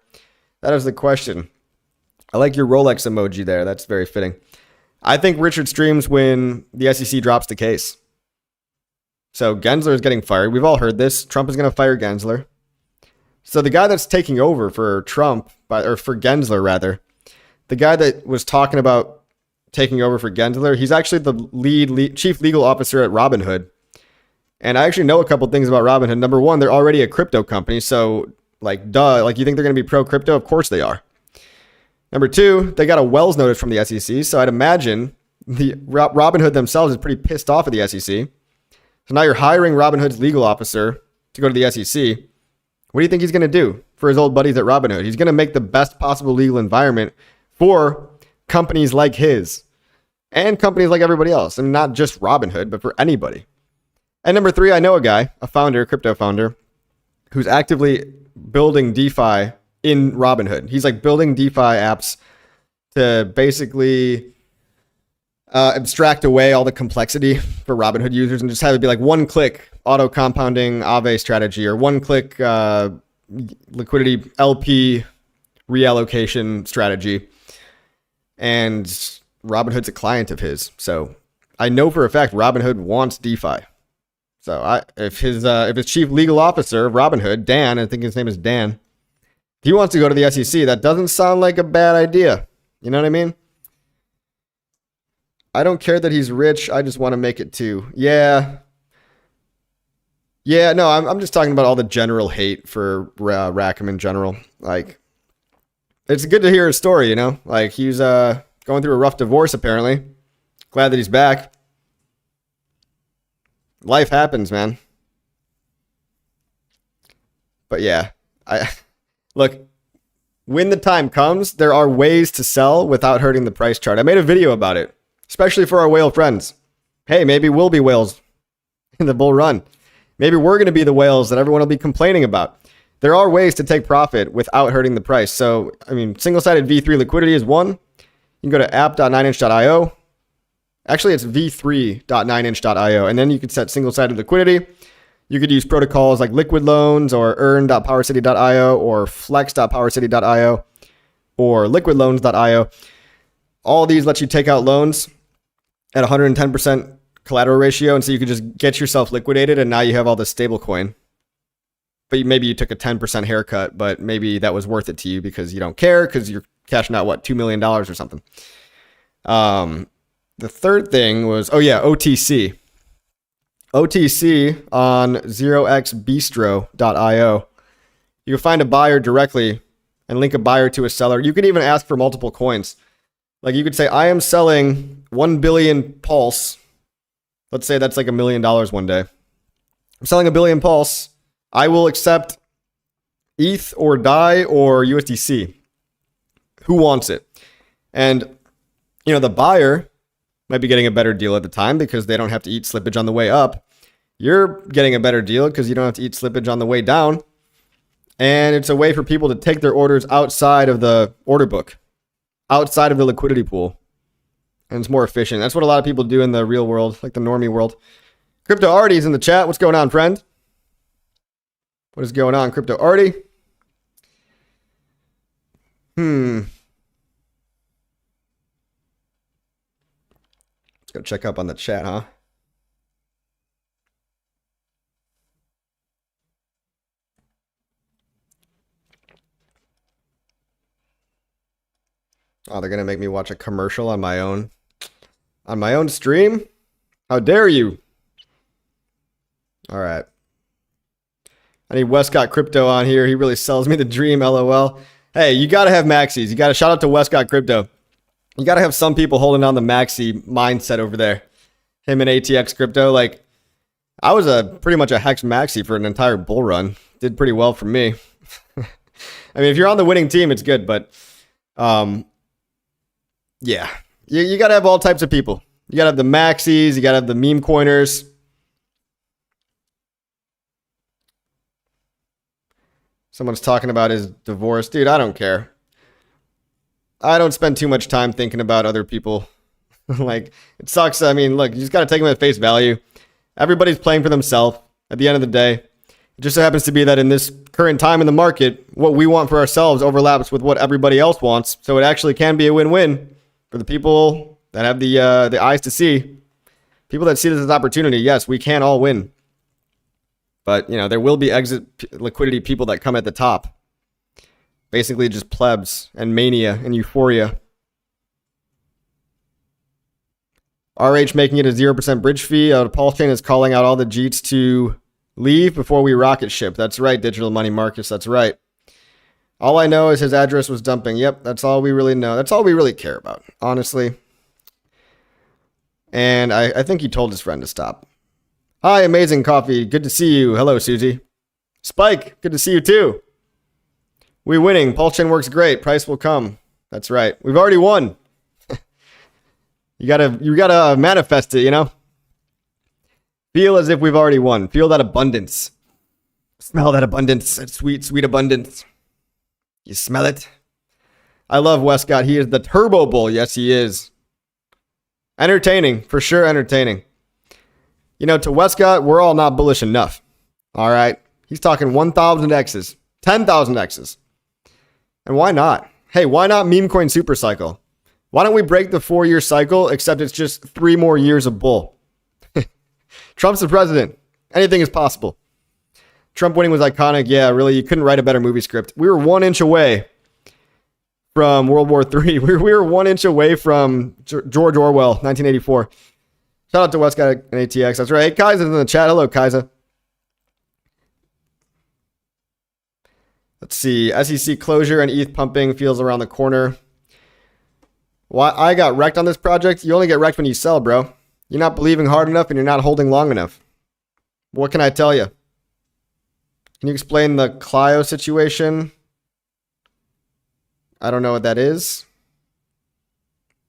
That is the question. I like your Rolex emoji there. That's very fitting. I think Richard streams when the SEC drops the case. So Gensler is getting fired. We've all heard this. Trump is going to fire Gensler. So the guy that's taking over for Trump, or for Gensler rather, the guy that was talking about taking over for Gensler, he's actually the chief legal officer at Robinhood. And I actually know a couple things about Robinhood. Number one, they're already a crypto company. So duh, you think they're going to be pro crypto? Of course they are. Number two, they got a Wells notice from the SEC. So I'd imagine the Robinhood themselves is pretty pissed off at the SEC. So now you're hiring Robinhood's legal officer to go to the SEC. What do you think he's going to do for his old buddies at Robinhood? He's going to make the best possible legal environment for companies like his and companies like everybody else. And not just Robinhood, but for anybody. And number three, I know a guy, a crypto founder, who's actively building DeFi in Robinhood. He's building DeFi apps to basically abstract away all the complexity for Robinhood users and just have it be one click auto compounding Aave strategy or one click liquidity LP reallocation strategy. And Robinhood's a client of his. So I know for a fact Robinhood wants DeFi. So if his chief legal officer of Robinhood, Dan, I think his name is Dan, he wants to go to the SEC, that doesn't sound like a bad idea. You know what I mean? I don't care that he's rich. I just want to make it too. Yeah. Yeah, no, I'm just talking about all the general hate for Rackham in general. It's good to hear his story, he's going through a rough divorce, apparently. Glad that he's back. Life happens, man. But yeah, look, when the time comes, there are ways to sell without hurting the price chart. I made a video about it, especially for our whale friends. Hey, maybe we'll be whales in the bull run. Maybe we're going to be the whales that everyone will be complaining about. There are ways to take profit without hurting the price. So, single-sided V3 liquidity is one. You can go to app.9inch.io. Actually, it's v3.9inch.io. And then you could set single-sided liquidity. You could use protocols like Liquid Loans or earn.powercity.io or flex.powercity.io or liquidloans.io. All these let you take out loans at 110% collateral ratio. And so you could just get yourself liquidated and now you have all this stablecoin. But maybe you took a 10% haircut, but maybe that was worth it to you because you don't care because you're cashing out, $2 million or something. The third thing was, OTC. OTC on 0xbistro.io. You can find a buyer directly and link a buyer to a seller. You can even ask for multiple coins. Like you could say, I am selling 1 billion Pulse. Let's say that's like $1 million one day. I'm selling 1 billion Pulse. I will accept ETH or DAI or USDC. Who wants it? And, you know, the buyer might be getting a better deal at the time because they don't have to eat slippage on the way up. You're getting a better deal because you don't have to eat slippage on the way down. And it's a way for people to take their orders outside of the order book, outside of the liquidity pool. And it's more efficient. That's what a lot of people do in the real world, like the normie world. Crypto Artie's in the chat. What's going on, friend? What is going on, Crypto Artie? Let's go check up on the chat, huh? Oh, they're gonna make me watch a commercial on my own stream? How dare you? All right. I need Westcott Crypto on here. He really sells me the dream, LOL. Hey, you gotta have maxis. You gotta shout out to Westcott Crypto. You gotta have some people holding on the maxi mindset over there. Him and ATX Crypto. Like, I was pretty much a Hex maxi for an entire bull run. Did pretty well for me. I mean, if you're on the winning team, it's good, but yeah. You gotta have all types of people. You gotta have the maxis, you gotta have the meme coiners. Someone's talking about his divorce. Dude, I don't care. I don't spend too much time thinking about other people. Like, it sucks. I mean, look, you just got to take them at face value. Everybody's playing for themselves at the end of the day. It just so happens to be that in this current time in the market, what we want for ourselves overlaps with what everybody else wants. So it actually can be a win-win for the people that have the eyes to see. People that see this as opportunity. Yes, we can all win. But, you know, there will be exit liquidity people that come at the top. Basically just plebs and mania and euphoria. RH making it a 0% bridge fee. PulseChain is calling out all the Jeets to leave before we rocket ship. That's right, Digital Money Marcus. That's right. All I know is his address was dumping. Yep, that's all we really know. That's all we really care about, honestly. And I think he told his friend to stop. Hi, Amazing Coffee. Good to see you. Hello, Susie. Spike, good to see you too. We winning. PulseChain works great. Price will come. That's right. We've already won. You gotta manifest it, you know? Feel as if we've already won. Feel that abundance. Smell that abundance. That sweet, sweet abundance. You smell it? I love Westcott. He is the Turbo Bull. Yes, he is. Entertaining. For sure entertaining. You know, to Westcott, we're all not bullish enough. All right? He's talking 1,000 X's. 10,000 X's. And why not? Hey, why not meme coin super cycle? Why don't we break the 4-year cycle, except it's just 3 more years of bull? Trump's the president. Anything is possible. Trump winning was iconic. Yeah, really, you couldn't write a better movie script. We were 1 inch away from World War III. We were 1 inch away from George Orwell, 1984. Shout out to Westcott and ATX. That's right. Hey, Kai's in the chat. Hello, Kaiza. Let's see. SEC closure and ETH pumping feels around the corner. Why I got wrecked on this project? You only get wrecked when you sell, bro. You're not believing hard enough and you're not holding long enough. What can I tell you? Can you explain the Clio situation? I don't know what that is.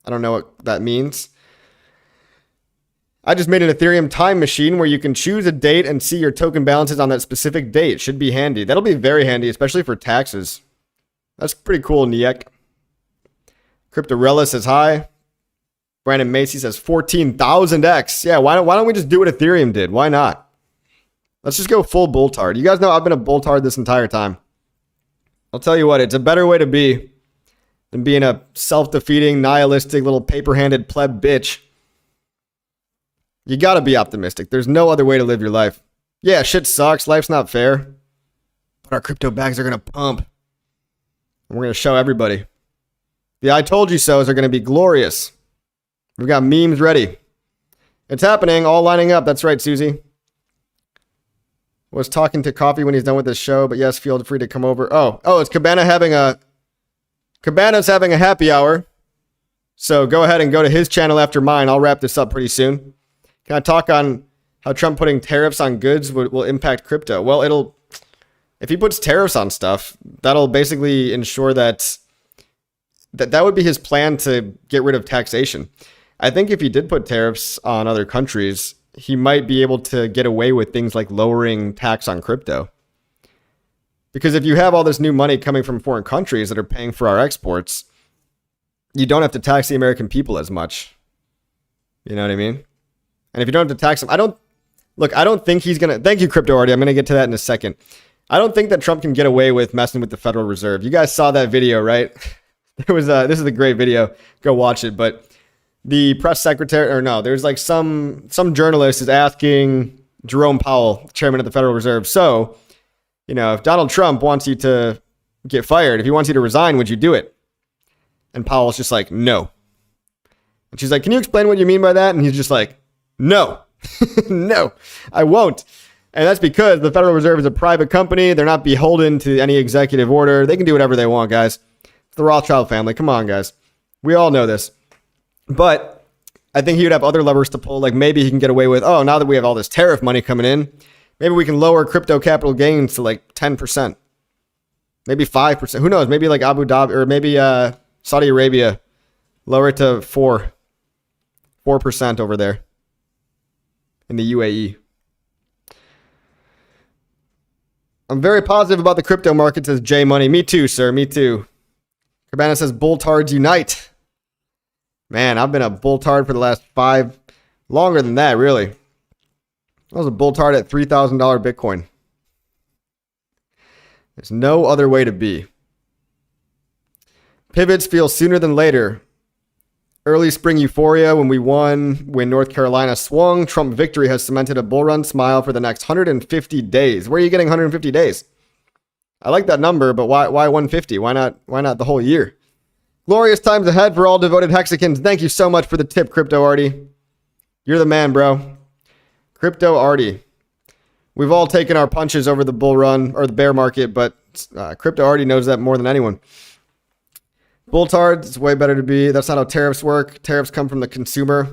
I don't know what that means. I just made an Ethereum time machine where you can choose a date and see your token balances on that specific date. Should be handy. That'll be very handy, especially for taxes. That's pretty cool, Niek. Cryptorella says hi. Brandon Macy says 14,000x. Yeah, why don't we just do what Ethereum did? Why not? Let's just go full bulltard. You guys know I've been a bulltard this entire time. I'll tell you what, it's a better way to be than being a self-defeating, nihilistic, little paper-handed pleb bitch. You gotta be optimistic. There's no other way to live your life. Yeah, shit sucks. Life's not fair. But our crypto bags are gonna pump. And we're gonna show everybody. The I told you so's are gonna be glorious. We've got memes ready. It's happening, all lining up. That's right, Susie. Was talking to Coffee when he's done with this show, but yes, feel free to come over. Oh, is Cabana having a Cabana's having a happy hour. So go ahead and go to his channel after mine. I'll wrap this up pretty soon. Can I talk on how Trump putting tariffs on goods will impact crypto? Well, if he puts tariffs on stuff, that'll basically ensure that would be his plan to get rid of taxation. I think if he did put tariffs on other countries, he might be able to get away with things like lowering tax on crypto. Because if you have all this new money coming from foreign countries that are paying for our exports, you don't have to tax the American people as much. You know what I mean? And if you don't have to tax them, I don't think he's going to, thank you, Crypto Artie. I'm going to get to that in a second. I don't think that Trump can get away with messing with the Federal Reserve. You guys saw that video, right? This is a great video. Go watch it. But the press secretary, or no, there's like some journalist is asking Jerome Powell, chairman of the Federal Reserve, so, if Donald Trump wants you to get fired, if he wants you to resign, would you do it? And Powell's just like, no. And she's like, can you explain what you mean by that? And he's just like, no, no, I won't. And that's because the Federal Reserve is a private company. They're not beholden to any executive order. They can do whatever they want, guys. It's the Rothschild family. Come on, guys. We all know this. But I think he would have other levers to pull. Like maybe he can get away with, now that we have all this tariff money coming in, maybe we can lower crypto capital gains to like 10%. Maybe 5%. Who knows? Maybe like Abu Dhabi or maybe Saudi Arabia. Lower it to 4% over there in the UAE. I'm very positive about the crypto market, says J Money. Me too, sir. Me too. Cabana says bulltards unite. Man, I've been a bulltard for the last longer than that, really. I was a bulltard at $3,000 Bitcoin. There's no other way to be. Pivots feel sooner than later. Early spring euphoria when we won, when North Carolina swung. Trump victory has cemented a bull run smile for the next 150 days. Where are you getting 150 days? I like that number, but why 150? Why not the whole year? Glorious times ahead for all devoted Hexicans. Thank you so much for the tip, Crypto Artie. You're the man, bro. Crypto Artie. We've all taken our punches over the bull run or the bear market, but Crypto Artie knows that more than anyone. Bulltard, it's way better to be. That's not how tariffs work. Tariffs come from the consumer.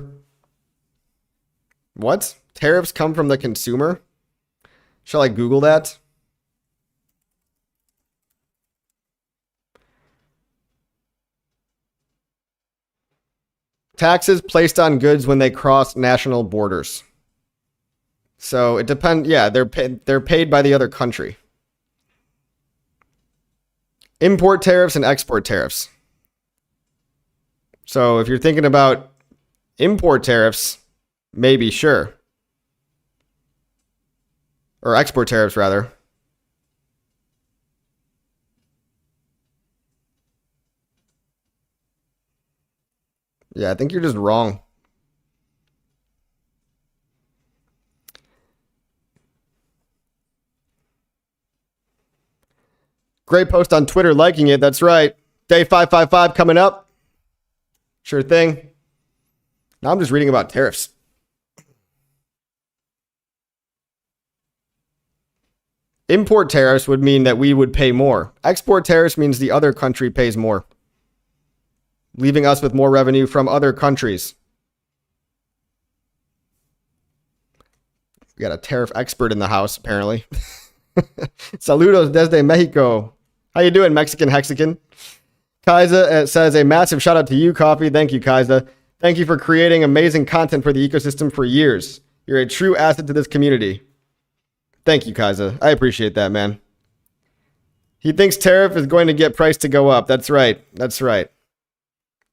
What? Tariffs come from the consumer? Shall I Google that? Taxes placed on goods when they cross national borders. So it depends. Yeah, they're paid by the other country. Import tariffs and export tariffs. So if you're thinking about import tariffs, maybe, sure. Or export tariffs, rather. Yeah, I think you're just wrong. Great post on Twitter, liking it. That's right. Day 555 coming up. Sure thing. Now I'm just reading about tariffs. Import tariffs would mean that we would pay more. Export tariffs means the other country pays more, leaving us with more revenue from other countries. We got a tariff expert in the house, apparently. Saludos desde Mexico. How you doing, Mexican Hexican? Kaiza says, a massive shout out to you, Coffee. Thank you, Kaiza. Thank you for creating amazing content for the ecosystem for years. You're a true asset to this community. Thank you, Kaiza. I appreciate that, man. He thinks tariff is going to get price to go up. That's right. That's right.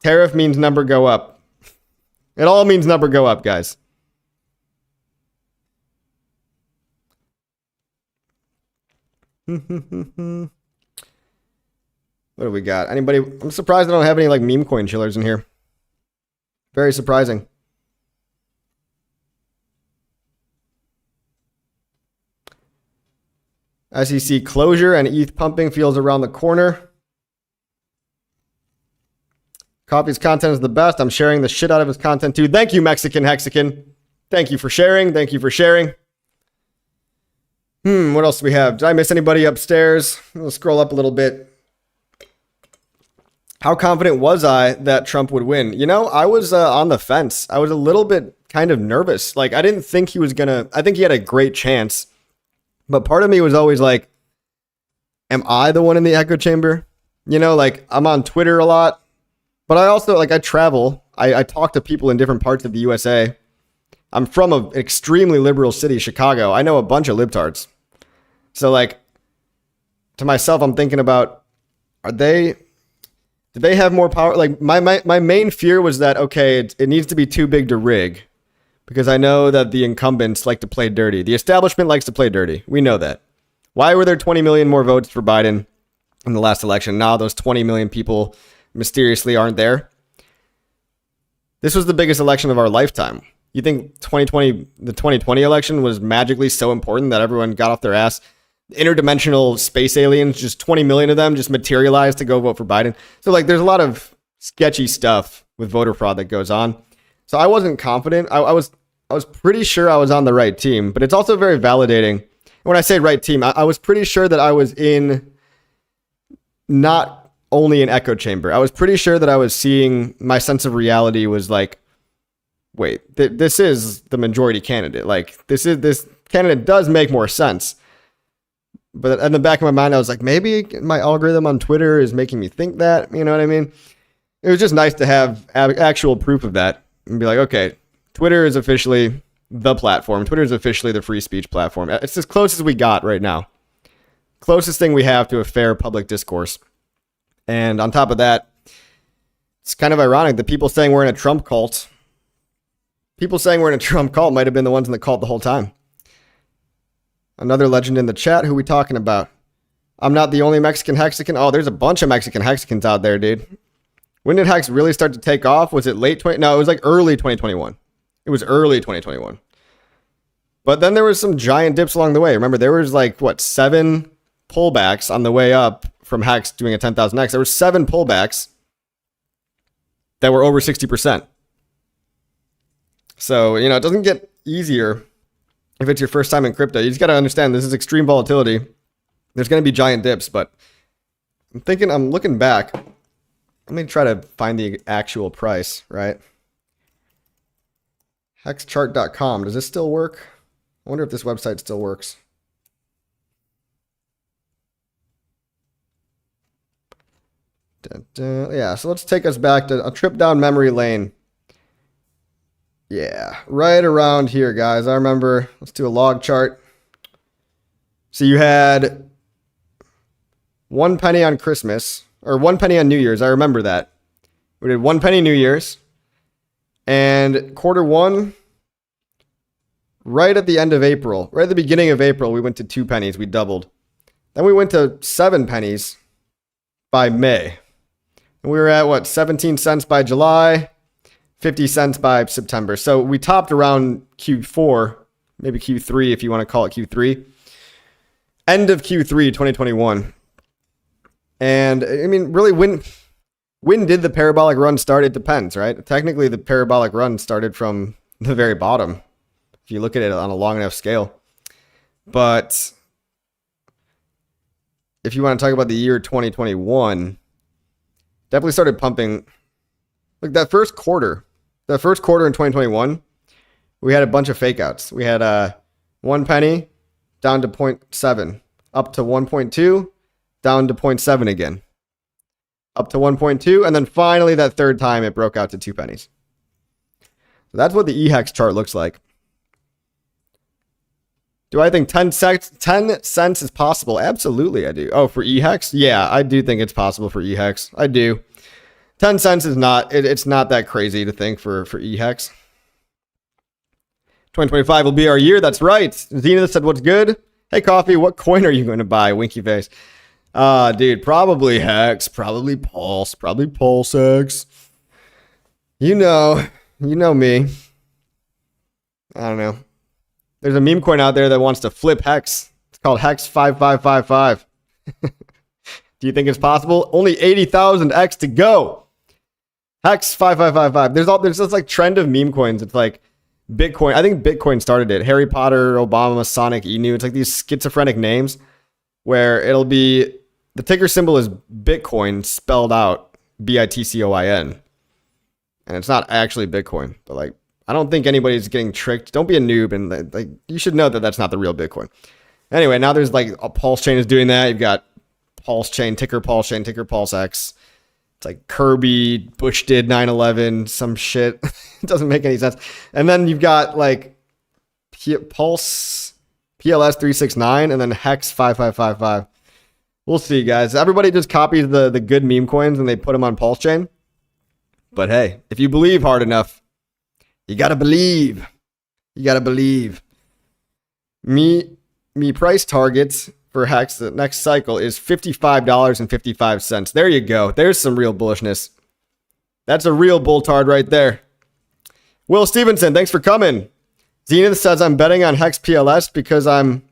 Tariff means number go up. It all means number go up, guys. What do we got? Anybody? I'm surprised I don't have any like meme coin chillers in here. Very surprising. SEC closure and ETH pumping feels around the corner. Coffee's content is the best. I'm sharing the shit out of his content too. Thank you, Mexican Hexican. Thank you for sharing. Thank you for sharing. What else do we have? Did I miss anybody upstairs? We'll scroll up a little bit. how confident was I that Trump would win? You know, I was on the fence. I was a little bit kind of nervous. Like, I didn't think he was I think he had a great chance. But part of me was always like, am I the one in the echo chamber? You know, like, I'm on Twitter a lot. But I also, like, I travel. I talk to people in different parts of the USA. I'm from an extremely liberal city, Chicago. I know a bunch of libtards. So, like, to myself, I'm thinking about, do they have more power? Like, my main fear was that, okay, it needs to be too big to rig, because I know that the incumbents like to play dirty. The establishment likes to play dirty. We know that. Why were there 20 million more votes for Biden in the last election? Now those 20 million people mysteriously aren't there. This was the biggest election of our lifetime. You think the 2020 election was magically so important that everyone got off their ass? Interdimensional space aliens, just 20 million of them just materialized to go vote for Biden. So, like, there's a lot of sketchy stuff with voter fraud that goes on. So I wasn't confident. I was pretty sure I was on the right team, but it's also very validating. When I say right team, I was pretty sure that I was in not only an echo chamber. I was pretty sure that I was seeing, my sense of reality was like, wait, this is the majority candidate. Like, this candidate does make more sense. But in the back of my mind, I was like, maybe my algorithm on Twitter is making me think that. You know what I mean? It was just nice to have actual proof of that and be like, okay, Twitter is officially the platform. Twitter is officially the free speech platform. It's as close as we got right now. Closest thing we have to a fair public discourse. And on top of that, it's kind of ironic that people saying we're in a Trump cult, might have been the ones in the cult the whole time. Another legend in the chat. Who we talking about? I'm not the only Mexican Hexagon. Oh, there's a bunch of Mexican Hexagons out there, dude. When did Hex really start to take off? Was it late 20? No, it was like early 2021. It was early 2021. But then there was some giant dips along the way. Remember, there was like, 7 pullbacks on the way up from Hex doing a 10,000X. There were 7 pullbacks that were over 60%. So, you know, it doesn't get easier if it's your first time in crypto. You just got to understand this is extreme volatility. There's going to be giant dips, but I'm looking back. Let me try to find the actual price, right? Hexchart.com. Does this still work? I wonder if this website still works. Yeah, so let's take us back to a trip down memory lane. Yeah, right around here, guys. I remember, let's do a log chart. So you had 1 penny on Christmas, or 1 penny on New Year's. I remember that. We did 1 penny New Year's. And quarter one, right at the end of April, right at the beginning of April, we went to 2 pennies. We doubled. Then we went to 7 pennies by May. And we were at, 17 cents by July. 50 cents by September. So we topped around Q4, maybe Q3 if you want to call it Q3. End of Q3 2021. And I mean, really, when did the parabolic run start? It depends, right? Technically, the parabolic run started from the very bottom, if you look at it on a long enough scale. But if you want to talk about the year 2021, definitely started pumping. Like that first quarter in 2021, we had a bunch of fake outs. We had 1 penny down to 0.7, up to 1.2, down to 0.7 again, up to 1.2, and then finally that third time it broke out to 2 pennies. So that's what the EHEX chart looks like. Do I think 10 cents is possible? Absolutely, I do. Oh, for EHEX? Yeah, I do think it's possible for EHEX. I do. 10 cents is not, it's not that crazy to think for EHEX. 2025 will be our year. That's right. Zenith said, what's good? Hey, Coffee, what coin are you going to buy? Winky face. Dude, probably Hex, probably Pulse, probably PulseX. You know me. I don't know. There's a meme coin out there that wants to flip Hex. It's called Hex 5555. Do you think it's possible? Only 80,000 X to go. Hex 5555. There's this like trend of meme coins. It's like Bitcoin. I think Bitcoin started it. Harry Potter, Obama, Sonic, Inu. It's like these schizophrenic names where it'll be the ticker symbol is Bitcoin spelled out Bitcoin. And it's not actually Bitcoin. But like, I don't think anybody's getting tricked. Don't be a noob. And like, you should know that that's not the real Bitcoin. Anyway, now there's like a PulseChain is doing that. You've got PulseChain, ticker PulseChain, ticker PulseX. It's like Kirby, Bush did 9/11, some shit. It doesn't make any sense. And then you've got like Pulse, PLS 369, and then Hex 5555. We'll see, guys. Everybody just copies the good meme coins and they put them on PulseChain. But hey, if you believe hard enough, you gotta believe. You gotta believe. Me price targets for Hex the next cycle is $55.55. There you go. There's some real bullishness. That's a real bull tard right there. Will Stevenson, thanks for coming. Zenith says I'm betting on Hex PLS because I'm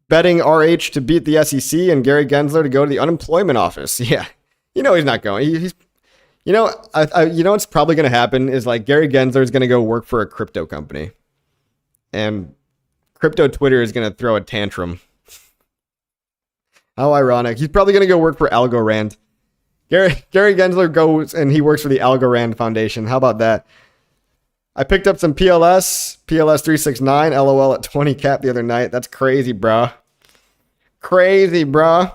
betting RH to beat the SEC and Gary Gensler to go to the unemployment office. Yeah, you know he's not going. He's, you know, you know what's probably going to happen is like Gary Gensler is going to go work for a crypto company, and crypto Twitter is going to throw a tantrum. How ironic. He's probably going to go work for Algorand. Gary Gensler goes and he works for the Algorand Foundation. How about that? I picked up some PLS 369, LOL at 20 cap the other night. That's crazy, bro. Crazy, bro.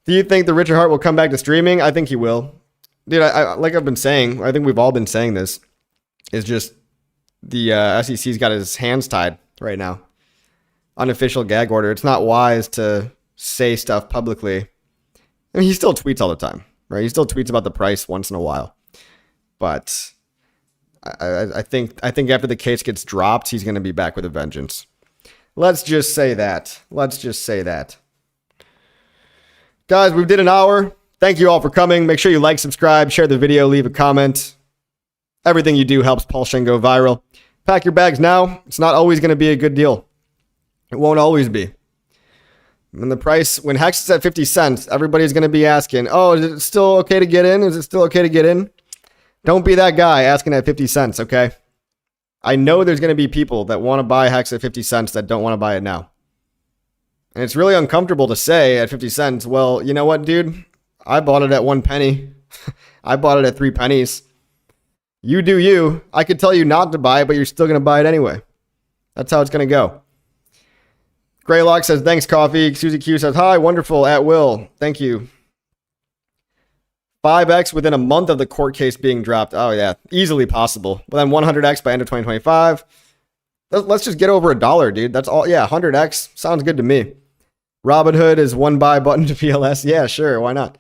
Do you think the Richard Hart will come back to streaming? I think he will. Dude, I like I've been saying, I think we've all been saying this, is just the SEC's got his hands tied right now. Unofficial gag order. It's not wise to say stuff publicly. I mean, he still tweets all the time, right? He still tweets about the price once in a while. But I think after the case gets dropped, he's going to be back with a vengeance. Let's just say that. Let's just say that. Guys, we did an hour. Thank you all for coming. Make sure you like, subscribe, share the video, leave a comment. Everything you do helps PulseChain go viral. Pack your bags now. It's not always going to be a good deal. It won't always be. When the price, when Hex is at 50 cents, everybody's going to be asking, oh, is it still okay to get in? Is it still okay to get in? Don't be that guy asking at 50 cents, okay? I know there's going to be people that want to buy Hex at 50 cents that don't want to buy it now. And it's really uncomfortable to say at 50 cents, well, you know what, dude? I bought it at 1 penny. I bought it at 3 pennies. You do you. I could tell you not to buy it, but you're still going to buy it anyway. That's how it's going to go. Greylock says, thanks, coffee. Susie Q says, hi, wonderful, at will. Thank you. 5x within a month of the court case being dropped. Oh, yeah, easily possible. But then 100x by end of 2025. Let's just get over $1, dude. That's all. Yeah, 100x. Sounds good to me. Robinhood is one buy button to PLS. Yeah, sure. Why not?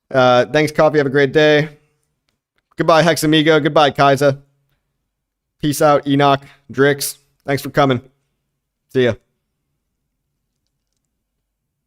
Thanks, coffee. Have a great day. Goodbye, Hex Amigo. Goodbye, Kaiser. Peace out, Enoch, Drix. Thanks for coming. See ya.